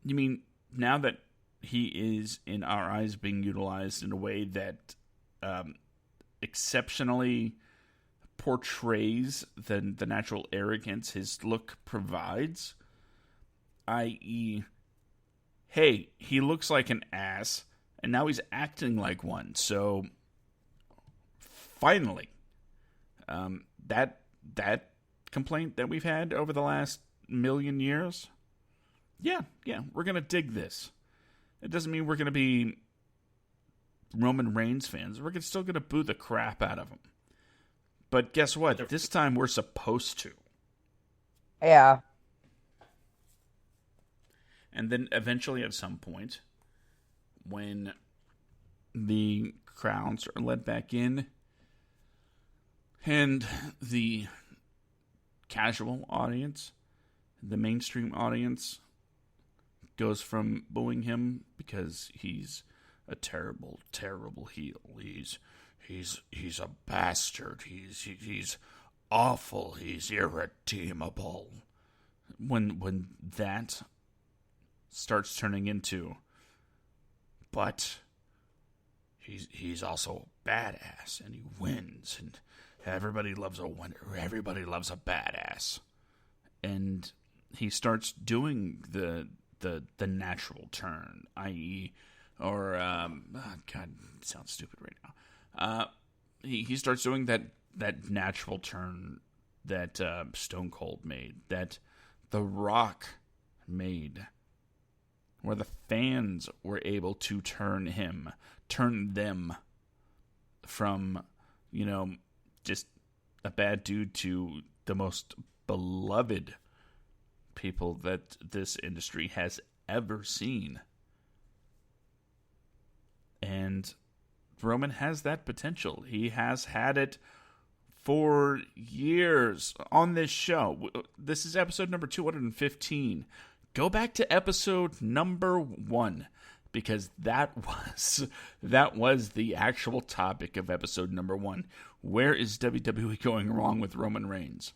you mean now that he is in our eyes being utilized in a way that exceptionally portrays the natural arrogance his look provides, i.e., hey, he looks like an ass, and now he's acting like one. So finally, that complaint that we've had over the last million years, yeah, we're gonna dig this. It doesn't mean we're gonna be Roman Reigns fans. We're still gonna boo the crap out of him. But guess what? This time we're supposed to. Yeah. And then eventually, at some point, when the crowds are let back in, and the casual audience, the mainstream audience, goes from booing him because he's a terrible, terrible heel. He's a bastard. He's awful. He's irredeemable. When that starts turning into, but he's also a badass, and he wins, and everybody loves a winner. Everybody loves a badass, and he starts doing the natural turn, i.e., or God, it sounds stupid right now. He starts doing that natural turn that Stone Cold made, that The Rock made, where the fans were able to turn them from, just a bad dude to the most beloved people that this industry has ever seen. And Roman has that potential. He has had it for years on this show. This is episode number 215. Go back to episode number 1, because that was the actual topic of episode number 1. Where is WWE going wrong with Roman Reigns?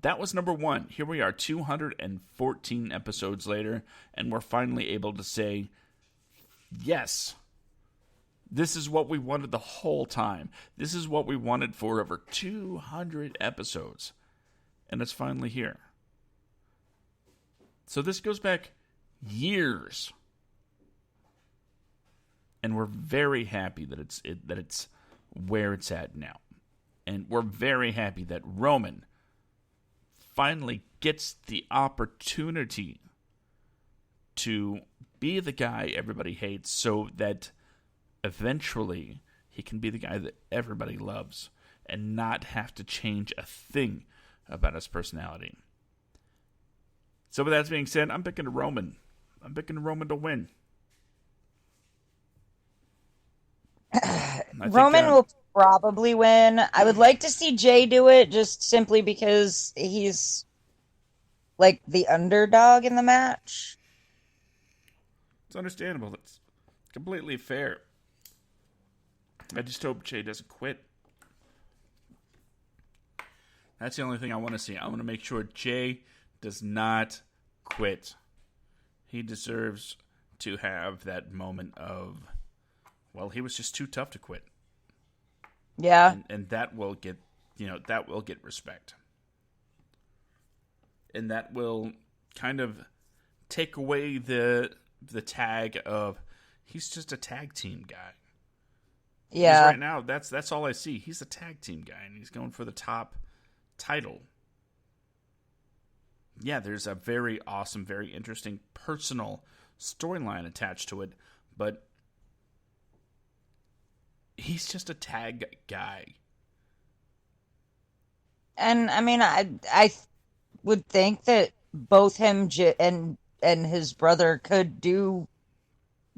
That was number 1. Here we are, 214 episodes later, and we're finally able to say, yes, this is what we wanted the whole time. This is what we wanted for over 200 episodes. And it's finally here. So this goes back years. And we're very happy that it's where it's at now. And we're very happy that Roman finally gets the opportunity to be the guy everybody hates, so that eventually he can be the guy that everybody loves and not have to change a thing about his personality. So with that being said, I'm picking Roman. I'm picking Roman to win. Roman will probably win. I would like to see Jay do it, just simply because he's like the underdog in the match. It's understandable. That's completely fair. I just hope Jay doesn't quit. That's the only thing I want to see. I want to make sure Jay does not quit. He deserves to have that moment of, well, he was just too tough to quit. Yeah. And that will get, that will get respect. And that will kind of take away the tag of, he's just a tag team guy. Yeah. Right now, that's all I see. He's a tag team guy, and he's going for the top title. Yeah, there's a very awesome, very interesting personal storyline attached to it, but he's just a tag guy. And I mean, I would think that both him and and his brother could do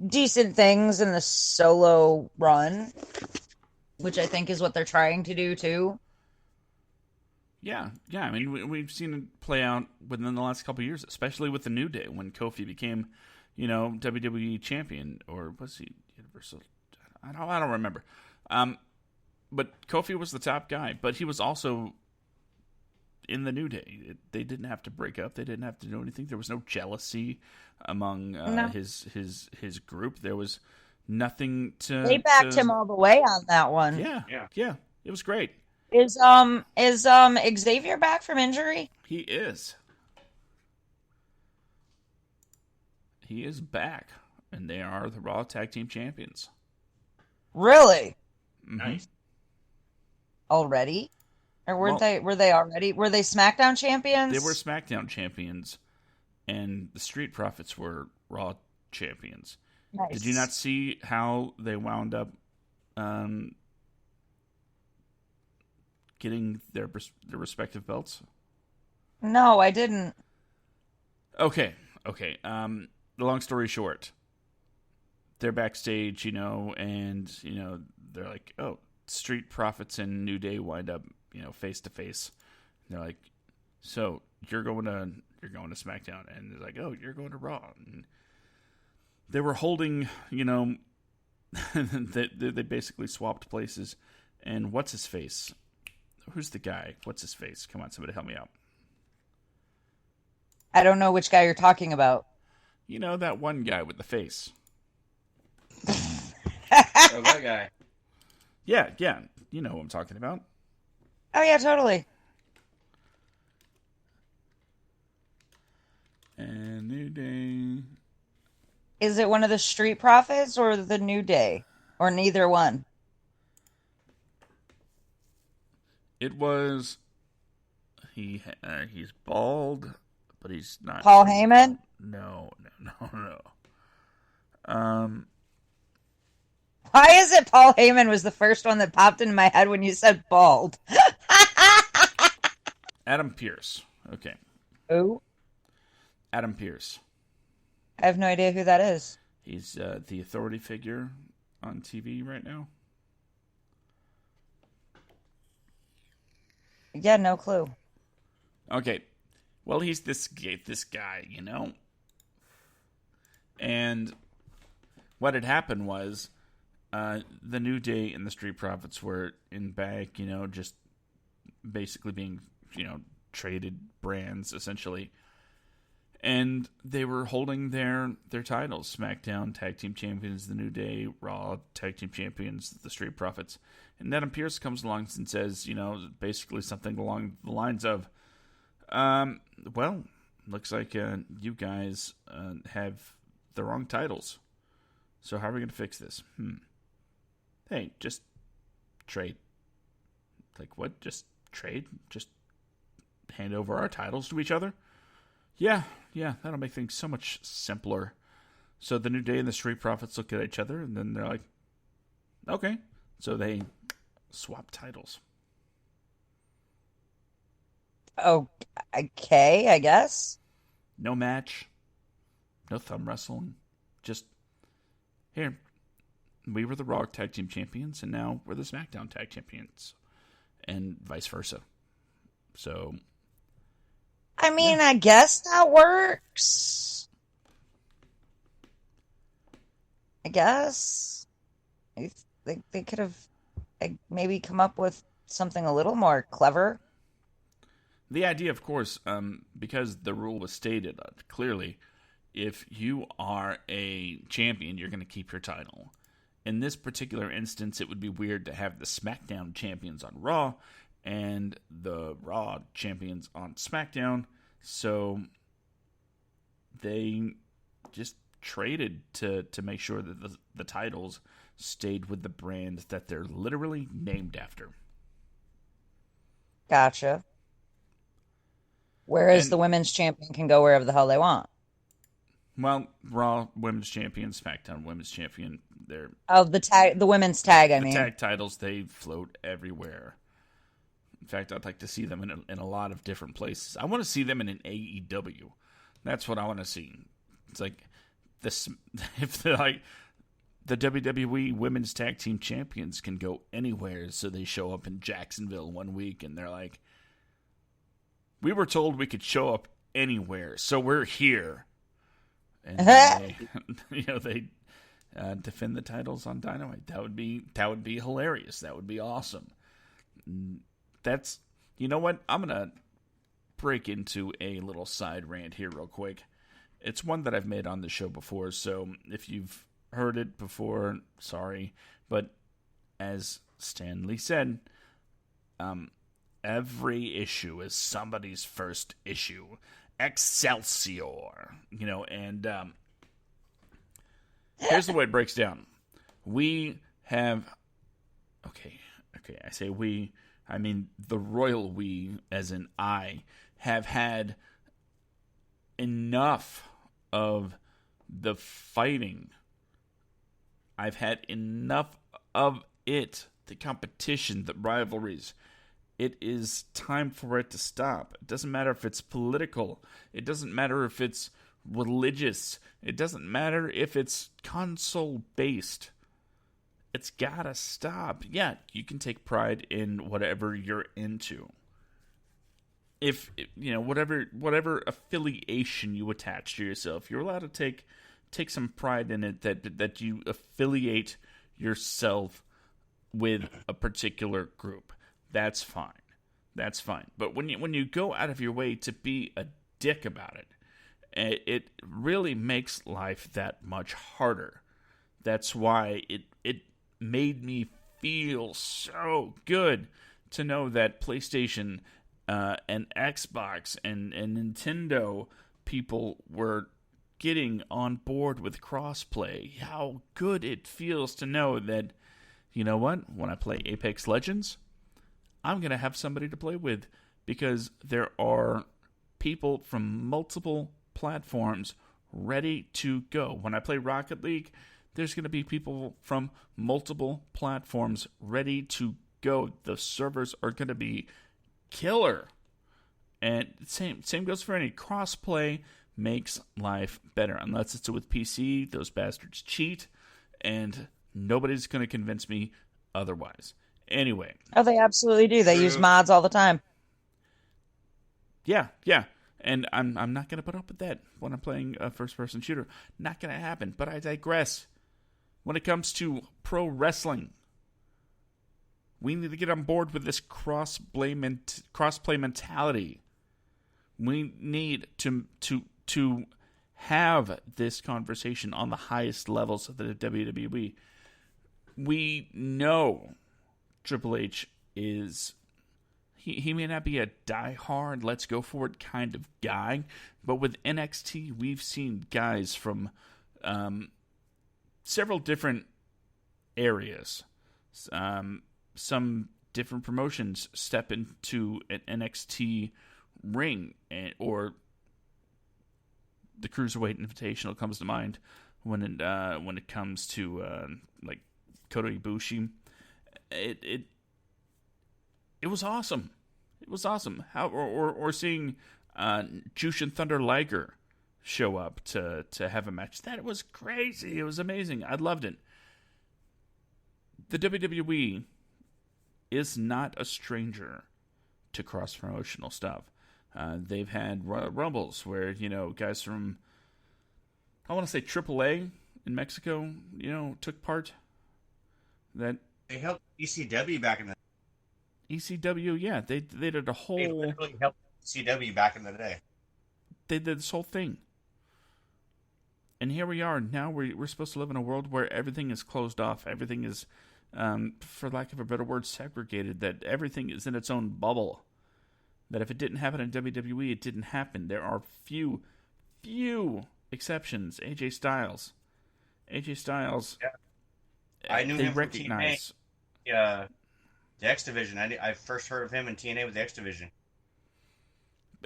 decent things in the solo run, which I think is what they're trying to do too. Yeah. I mean, we've seen it play out within the last couple of years, especially with the New Day when Kofi became, WWE champion, or was he Universal? I don't remember. But Kofi was the top guy, but he was also in the New Day. They didn't have to break up. They didn't have to do anything. There was no jealousy among No. his group. There was nothing to. They backed him all the way on that one. Yeah. It was great. Is Xavier back from injury? He is. He is back, and they are the Raw Tag Team Champions. Really? Mm-hmm. Nice. Already? Or were they already? Were they SmackDown champions? They were SmackDown champions, and the Street Profits were Raw champions. Nice. Did you not see how they wound up getting their respective belts? No, I didn't. Okay. The long story short, they're backstage, and they're like, "Oh, Street Profits and New Day wind up, face to face." They're like, "So you're going to SmackDown," and they're like, "Oh, you're going to Raw." And they were holding, they basically swapped places. And what's his face? Who's the guy? What's his face? Come on, somebody help me out. I don't know which guy you're talking about. That one guy with the face. Oh, that guy. Yeah. You know who I'm talking about. Oh yeah, totally. And New Day. Is it one of the Street Profits or the New Day? Or neither one? It was. He's bald, but he's not. Paul Heyman? No. Why is it Paul Heyman was the first one that popped into my head when you said bald? Adam Pearce. Okay. Who? Adam Pearce. I have no idea who that is. He's the authority figure on TV right now. Yeah, no clue. Okay. Well, he's this guy, And what had happened was the New Day and the Street Profits were in back, just basically being, traded brands, essentially. And they were holding their titles. SmackDown Tag Team Champions, the New Day, Raw Tag Team Champions, the Street Profits. And Adam Pearce comes along and says, basically something along the lines of, well, looks like you guys have the wrong titles. So how are we going to fix this? Hey, just trade. Like what? Just trade? Just hand over our titles to each other? Yeah, that'll make things so much simpler. So the New Day and the Street Profits look at each other, and then they're like, okay. So they swap titles. Oh, okay, I guess. No match. No thumb wrestling. Just, here, we were the Raw Tag Team Champions, and now we're the SmackDown Tag Champions. And vice versa. So... I mean, I guess that works. I guess. They could have maybe come up with something a little more clever. The idea, of course, because the rule was stated clearly, if you are a champion, you're going to keep your title. In this particular instance, it would be weird to have the SmackDown champions on Raw and the Raw champions on SmackDown, so they just traded to make sure that the titles stayed with the brand that they're literally named after. Gotcha. Whereas the women's champion can go wherever the hell they want. Well, Raw Women's Champion, SmackDown Women's Champion, they're... Oh, the women's tag, I mean. The tag titles, they float everywhere. In fact, I'd like to see them in a lot of different places. I want to see them in an AEW. That's what I want to see. It's like this if they're like the WWE Women's Tag Team Champions can go anywhere, so they show up in Jacksonville one week and they're like, we were told we could show up anywhere, so we're here. And they, they defend the titles on Dynamite. That would be hilarious. That would be awesome. That's, you know what? I'm gonna break into a little side rant here real quick. It's one that I've made on the show before, so if you've heard it before, sorry. But as Stanley said, every issue is somebody's first issue. Excelsior. And here's the way it breaks down. We have... Okay, I say we, I mean the royal we, as in I, have had enough of the fighting. I've had enough of it, the competition, the rivalries. It is time for it to stop. It doesn't matter if it's political. It doesn't matter if it's religious. It doesn't matter if it's console-based. It's gotta stop. Yeah, you can take pride in whatever you're into. If, whatever affiliation you attach to yourself, you're allowed to take some pride in it that you affiliate yourself with a particular group. That's fine. But when you go out of your way to be a dick about it, it really makes life that much harder. That's why it made me feel so good to know that PlayStation and Xbox and Nintendo people were getting on board with crossplay. How good it feels to know that, you know what, when I play Apex Legends, I'm going to have somebody to play with, because there are people from multiple platforms ready to go. When I play Rocket League, there's going to be people from multiple platforms ready to go. The servers are going to be killer. And same goes for any crossplay. Makes life better. Unless it's with PC, those bastards cheat, and nobody's going to convince me otherwise. Anyway. Oh, they absolutely do. They use mods all the time. Yeah. And I'm not going to put up with that when I'm playing a first-person shooter. Not going to happen, but I digress. When it comes to pro wrestling, we need to get on board with this cross-play mentality. We need to have this conversation on the highest levels of the WWE. We know Triple H is... He may not be a die-hard, let's go for it kind of guy, but with NXT, we've seen guys from several different areas. Some different promotions step into an NXT ring, or the Cruiserweight Invitational comes to mind when it comes to like Kota Ibushi. It was awesome. It was awesome. Or seeing Jushin Thunder Liger show up to have a match. That was crazy. It was amazing. I loved it. The WWE is not a stranger to cross-promotional stuff. They've had Rumbles where, guys from, I want to say AAA in Mexico, took part. That they helped ECW back in the ECW, yeah, they did a whole. They literally helped ECW back in the day. They did this whole thing, and here we are. Now we're supposed to live in a world where everything is closed off. Everything is, for lack of a better word, segregated. That everything is in its own bubble. That if it didn't happen in WWE, it didn't happen. There are few exceptions. AJ Styles. Yeah. I knew they him recognize. From TNA, the X Division. I first heard of him in TNA with the X Division.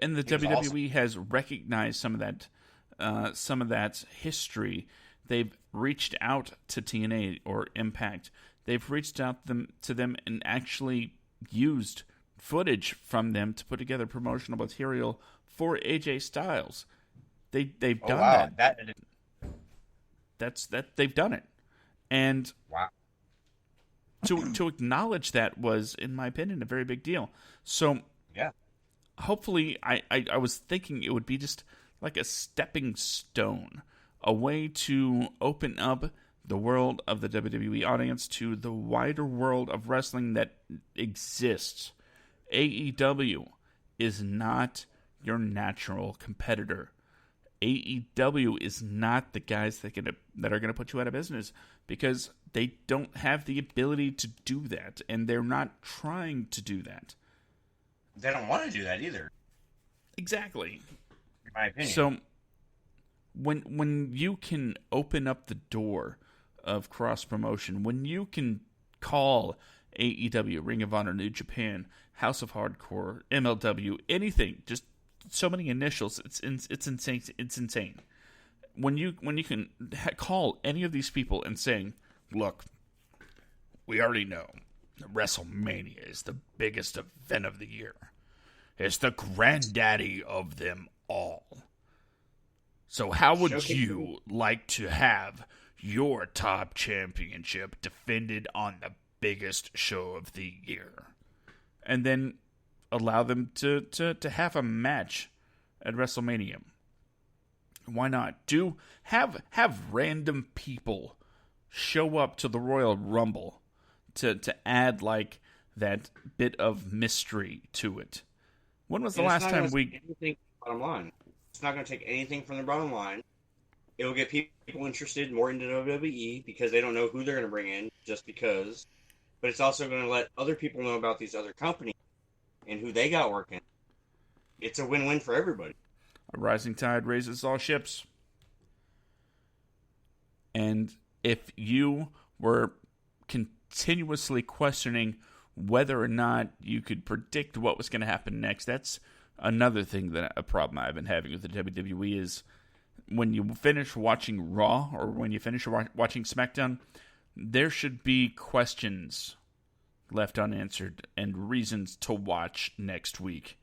And the WWE has recognized some of that history. They've reached out to TNA or Impact. They've reached out to them and actually used footage from them to put together promotional material for AJ Styles. They've Oh done wow, that. They've done it. And wow. to acknowledge that was, in my opinion, a very big deal. So Yeah. hopefully, I was thinking it would be just like a stepping stone, a way to open up the world of the WWE audience to the wider world of wrestling that exists. AEW is not your natural competitor. AEW is not the guys that are going to put you out of business, because they don't have the ability to do that, and they're not trying to do that. They don't want to do that either, Exactly. in my opinion. So when you can open up the door of cross promotion, when you can call AEW, Ring of Honor, New Japan, House of Hardcore, MLW, anything, just so many initials, it's insane. It's insane. When you can call any of these people and saying, "Look, we already know that WrestleMania is the biggest event of the year. It's the granddaddy of them all. So how would you like to have your top championship defended on the biggest show of the year?" And then allow them to have a match at WrestleMania. Why not? Have random people show up to the Royal Rumble to add like that bit of mystery to it. When was the last time we... Anything bottom line. It's not going to take anything from the bottom line. It'll get people interested more into WWE because they don't know who they're going to bring in just because. But it's also going to let other people know about these other companies and who they got working. It's a win-win for everybody. A rising tide raises all ships. And if you were continuously questioning whether or not you could predict what was going to happen next, that's another thing, that a problem I've been having with the WWE is when you finish watching Raw or when you finish watching SmackDown, there should be questions left unanswered and reasons to watch next week.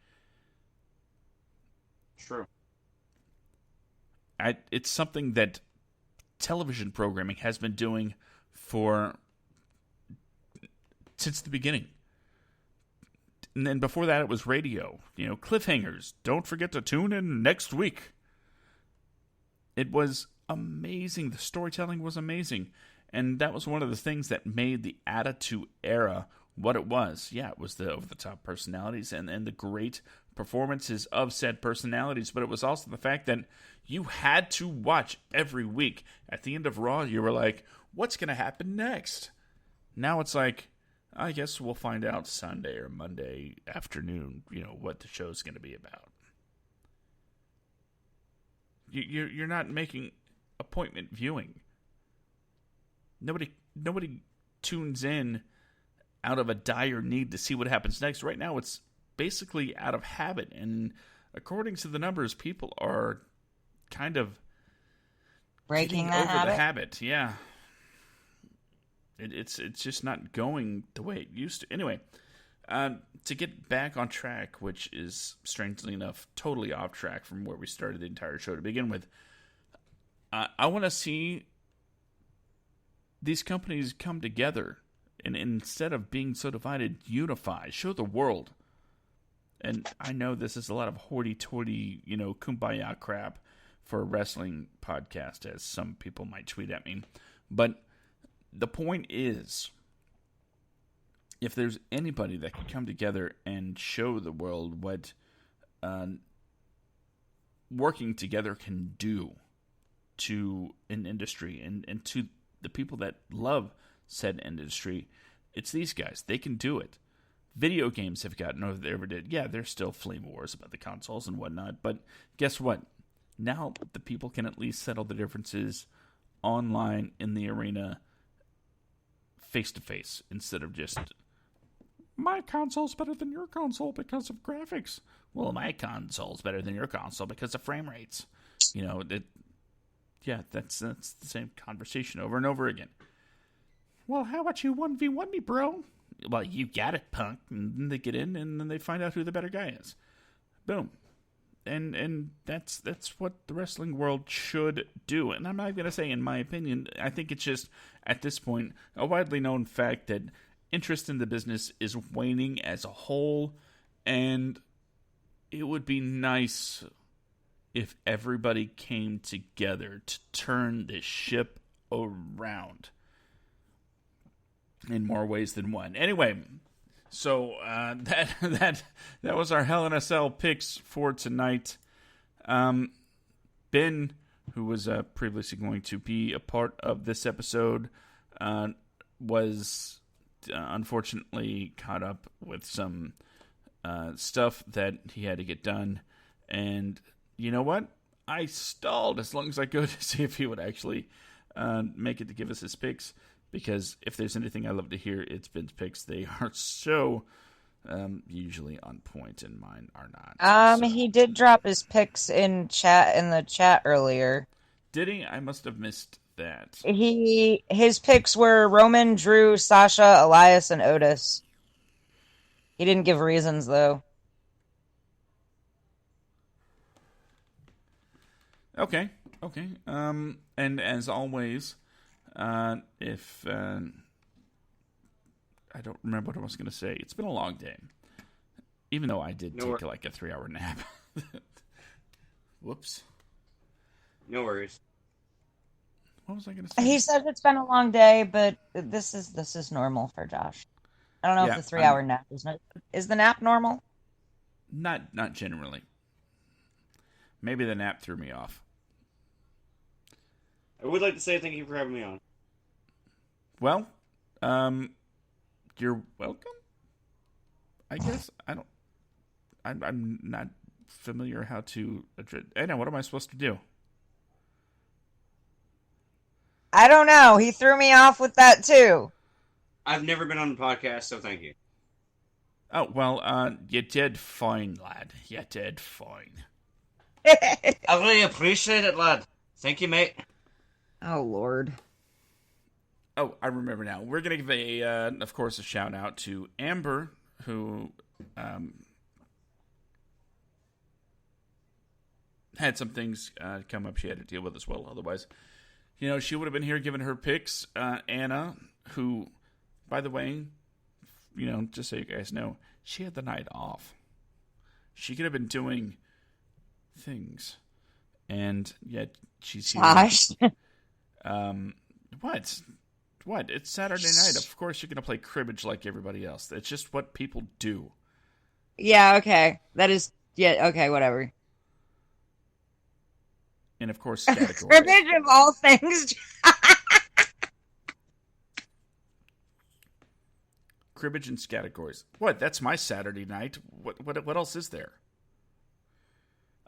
True. It's something that television programming has been doing since the beginning. And then before that, it was radio. Cliffhangers. Don't forget to tune in next week. It was amazing. The storytelling was amazing. And that was one of the things that made the Attitude Era what it was. Yeah, it was the over-the-top personalities and the great performances of said personalities. But it was also the fact that you had to watch every week. At the end of Raw, you were like, what's going to happen next? Now it's like, I guess we'll find out Sunday or Monday afternoon, what the show's going to be about. You're not making appointment viewing. Nobody tunes in out of a dire need to see what happens next. Right now, it's basically out of habit, and according to the numbers, people are kind of breaking that over the habit. Yeah, it's just not going the way it used to. Anyway, to get back on track, which is strangely enough totally off track from where we started the entire show to begin with, I want to see these companies come together and instead of being so divided, unify, show the world. And I know this is a lot of hoity-toity, kumbaya crap for a wrestling podcast, as some people might tweet at me. But the point is, if there's anybody that can come together and show the world what working together can do to an industry and to the people that love said industry, it's these guys. They can do it. Video games have gotten over they ever did. Yeah, there's still flame wars about the consoles and whatnot, but guess what? Now the people can at least settle the differences online in the arena face-to-face instead of just, my console's better than your console because of graphics. Well, my console's better than your console because of frame rates. That's the same conversation over and over again. Well, how about you 1v1 me, bro? Well, you got it, punk. And then they get in, and then they find out who the better guy is. Boom. and that's what the wrestling world should do. And I'm not going to say, in my opinion, I think it's just, at this point, a widely known fact that interest in the business is waning as a whole, and it would be nice if everybody came together to turn this ship around in more ways than one. Anyway, so that was our Hell in a Cell picks for tonight. Ben, who was previously going to be a part of this episode, was unfortunately caught up with some stuff that he had to get done. And you know what? I stalled as long as I could to see if he would actually make it to give us his picks. Because if there's anything I love to hear, it's Ben's picks. They are so usually on point, and mine are not. So. He did drop his picks in the chat earlier. Did he? I must have missed that. His picks were Roman, Drew, Sasha, Elias, and Otis. He didn't give reasons though. Okay. And as always, if I don't remember what I was going to say. It's been a long day. Even though I did take like a 3-hour nap. Whoops. No worries. What was I going to say? He said it's been a long day, but this is normal for Josh. I don't know if the 3-hour nap is the nap normal? Not generally. Maybe the nap threw me off. I would like to say thank you for having me on. Well, you're welcome. I guess I'm not familiar how to address. Anna, what am I supposed to do? I don't know. He threw me off with that too. I've never been on a podcast, so thank you. Oh well, you did fine, lad. You did fine. I really appreciate it, lad. Thank you, mate. Oh Lord. Oh, I remember now. We're going to give of course, a shout out to Amber, who had some things come up she had to deal with as well. Otherwise, she would have been here giving her picks. Anna, who, by the way, just so you guys know, she had the night off. She could have been doing things, and yet she's here. Gosh. What? It's Saturday night. Of course you're going to play cribbage like everybody else. It's just what people do. Yeah, okay. That is... Yeah, okay, whatever. And of course, categories. Cribbage of all things. Cribbage and categories. What? That's my Saturday night. What else is there?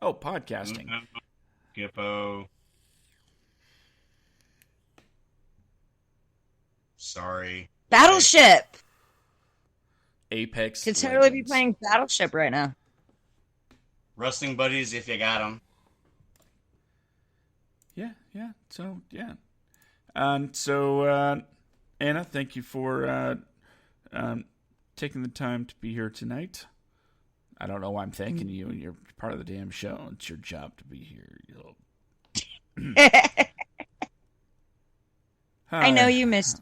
Oh, podcasting. Gippo. Sorry. Battleship. Apex. Could totally be playing Battleship right now. Wrestling buddies, if you got them. Yeah. So, yeah. Anna, thank you for taking the time to be here tonight. I don't know why I'm thanking you. You're part of the damn show. It's your job to be here. I know you missed.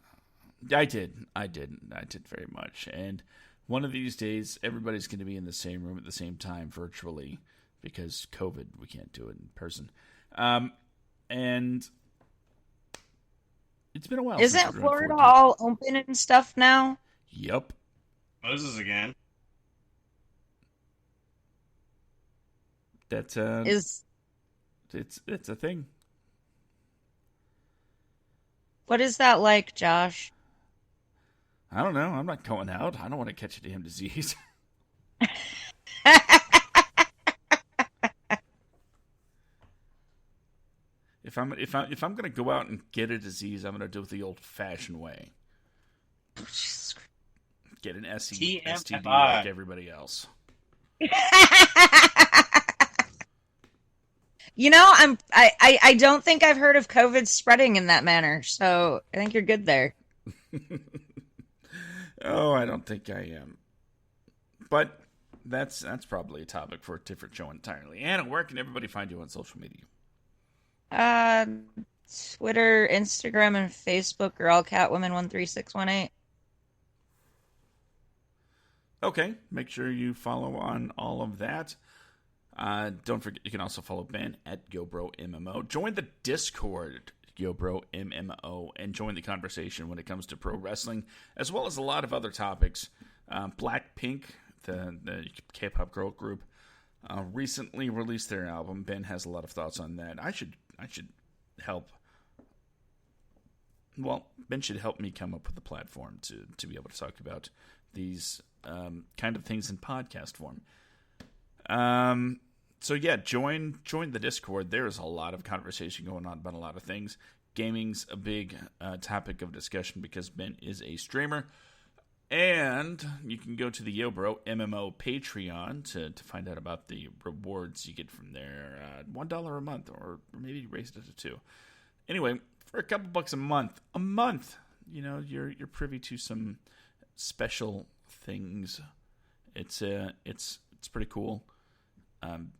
I did very much. And one of these days, everybody's going to be in the same room at the same time virtually because COVID, we can't do it in person. And it's been a while. Isn't Florida all open and stuff now? Yep. Moses again. That's it's a thing. What is that like, Josh? I don't know. I'm not going out. I don't want to catch a damn disease. If I'm going to go out and get a disease, I'm going to do it the old-fashioned way. Get an STD like everybody else. I don't think I've heard of COVID spreading in that manner, so I think you're good there. Oh, I don't think I am. But that's probably a topic for a different show entirely. Anna, where can everybody find you on social media? Twitter, Instagram, and Facebook are all Catwoman13618. Okay, make sure you follow on all of that. Don't forget, you can also follow Ben at YoBroMMO. Join the Discord, YoBroMMO, and join the conversation when it comes to pro wrestling, as well as a lot of other topics. Blackpink, the K-pop girl group, recently released their album. Ben has a lot of thoughts on that. I should help. Well, Ben should help me come up with a platform to be able to talk about these kind of things in podcast form. So yeah, join the Discord. There's a lot of conversation going on about a lot of things. Gaming's a big topic of discussion because Ben is a streamer. And you can go to the YoBro MMO Patreon to find out about the rewards you get from there. $1 a month, or maybe raise it to $2. Anyway, for a couple bucks a month, you're privy to some special things. It's pretty cool.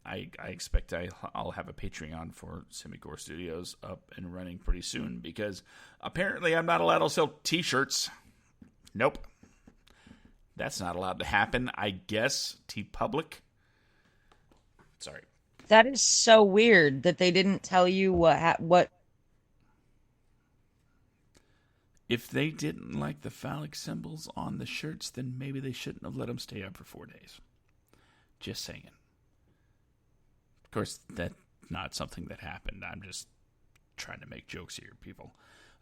I expect I'll have a Patreon for Semigore Studios up and running pretty soon, because apparently I'm not allowed to sell t-shirts. Nope. That's not allowed to happen, I guess. TeePublic. Sorry. That is so weird that they didn't tell you what. If they didn't like the phallic symbols on the shirts, then maybe they shouldn't have let them stay up for 4 days. Just saying. Of course, that's not something that happened. I'm just trying to make jokes here, people.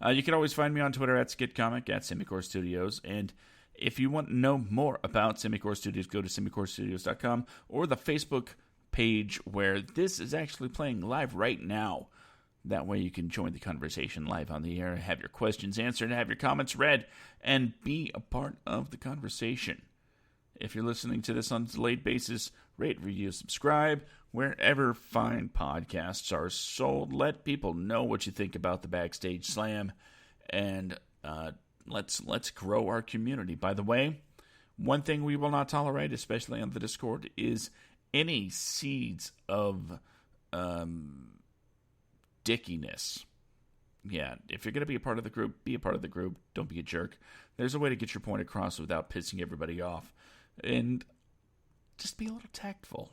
You can always find me on Twitter at SkidComic, at Semicore Studios, and if you want to know more about Semicore Studios, go to semicorestudios.com or the Facebook page where this is actually playing live right now. That way you can join the conversation live on the air, have your questions answered, have your comments read, and be a part of the conversation. If you're listening to this on a delayed basis, rate, review, subscribe, wherever fine podcasts are sold. Let people know what you think about the Backstage Slam, and let's grow our community. By the way, one thing we will not tolerate, especially on the Discord, is any seeds of dickiness. Yeah, if you're going to be a part of the group, be a part of the group. Don't be a jerk. There's a way to get your point across without pissing everybody off. And just be a little tactful.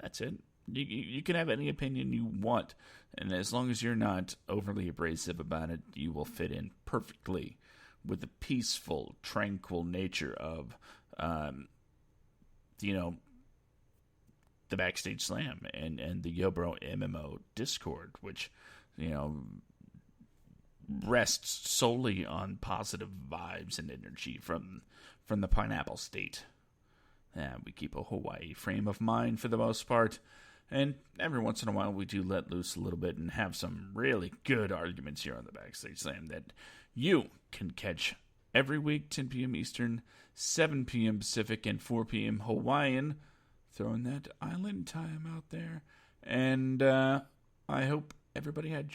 That's it. You can have any opinion you want, and as long as you're not overly abrasive about it, you will fit in perfectly with the peaceful, tranquil nature of, the Backstage Slam and the YoBro MMO Discord, which, rests solely on positive vibes and energy from the Pineapple State. We keep a Hawaii frame of mind for the most part, and every once in a while we do let loose a little bit and have some really good arguments here on the Backstage Slam that you can catch every week, 10 p.m. Eastern, 7 p.m. Pacific, and 4 p.m. Hawaiian. Throwing that island time out there. And I hope everybody had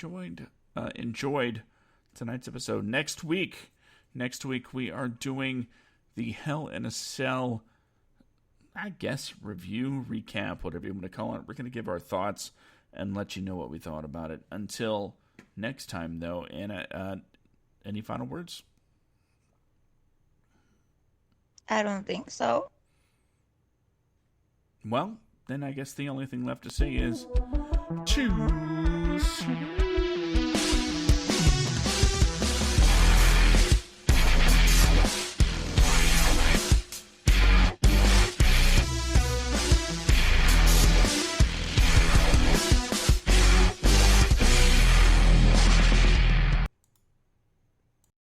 enjoyed tonight's episode. Next week we are doing the Hell in a Cell, I guess, review, recap, whatever you want to call it. We're going to give our thoughts and let you know what we thought about it. Until next time, though, Anna, any final words? I don't think so. Well, then I guess the only thing left to say is, choose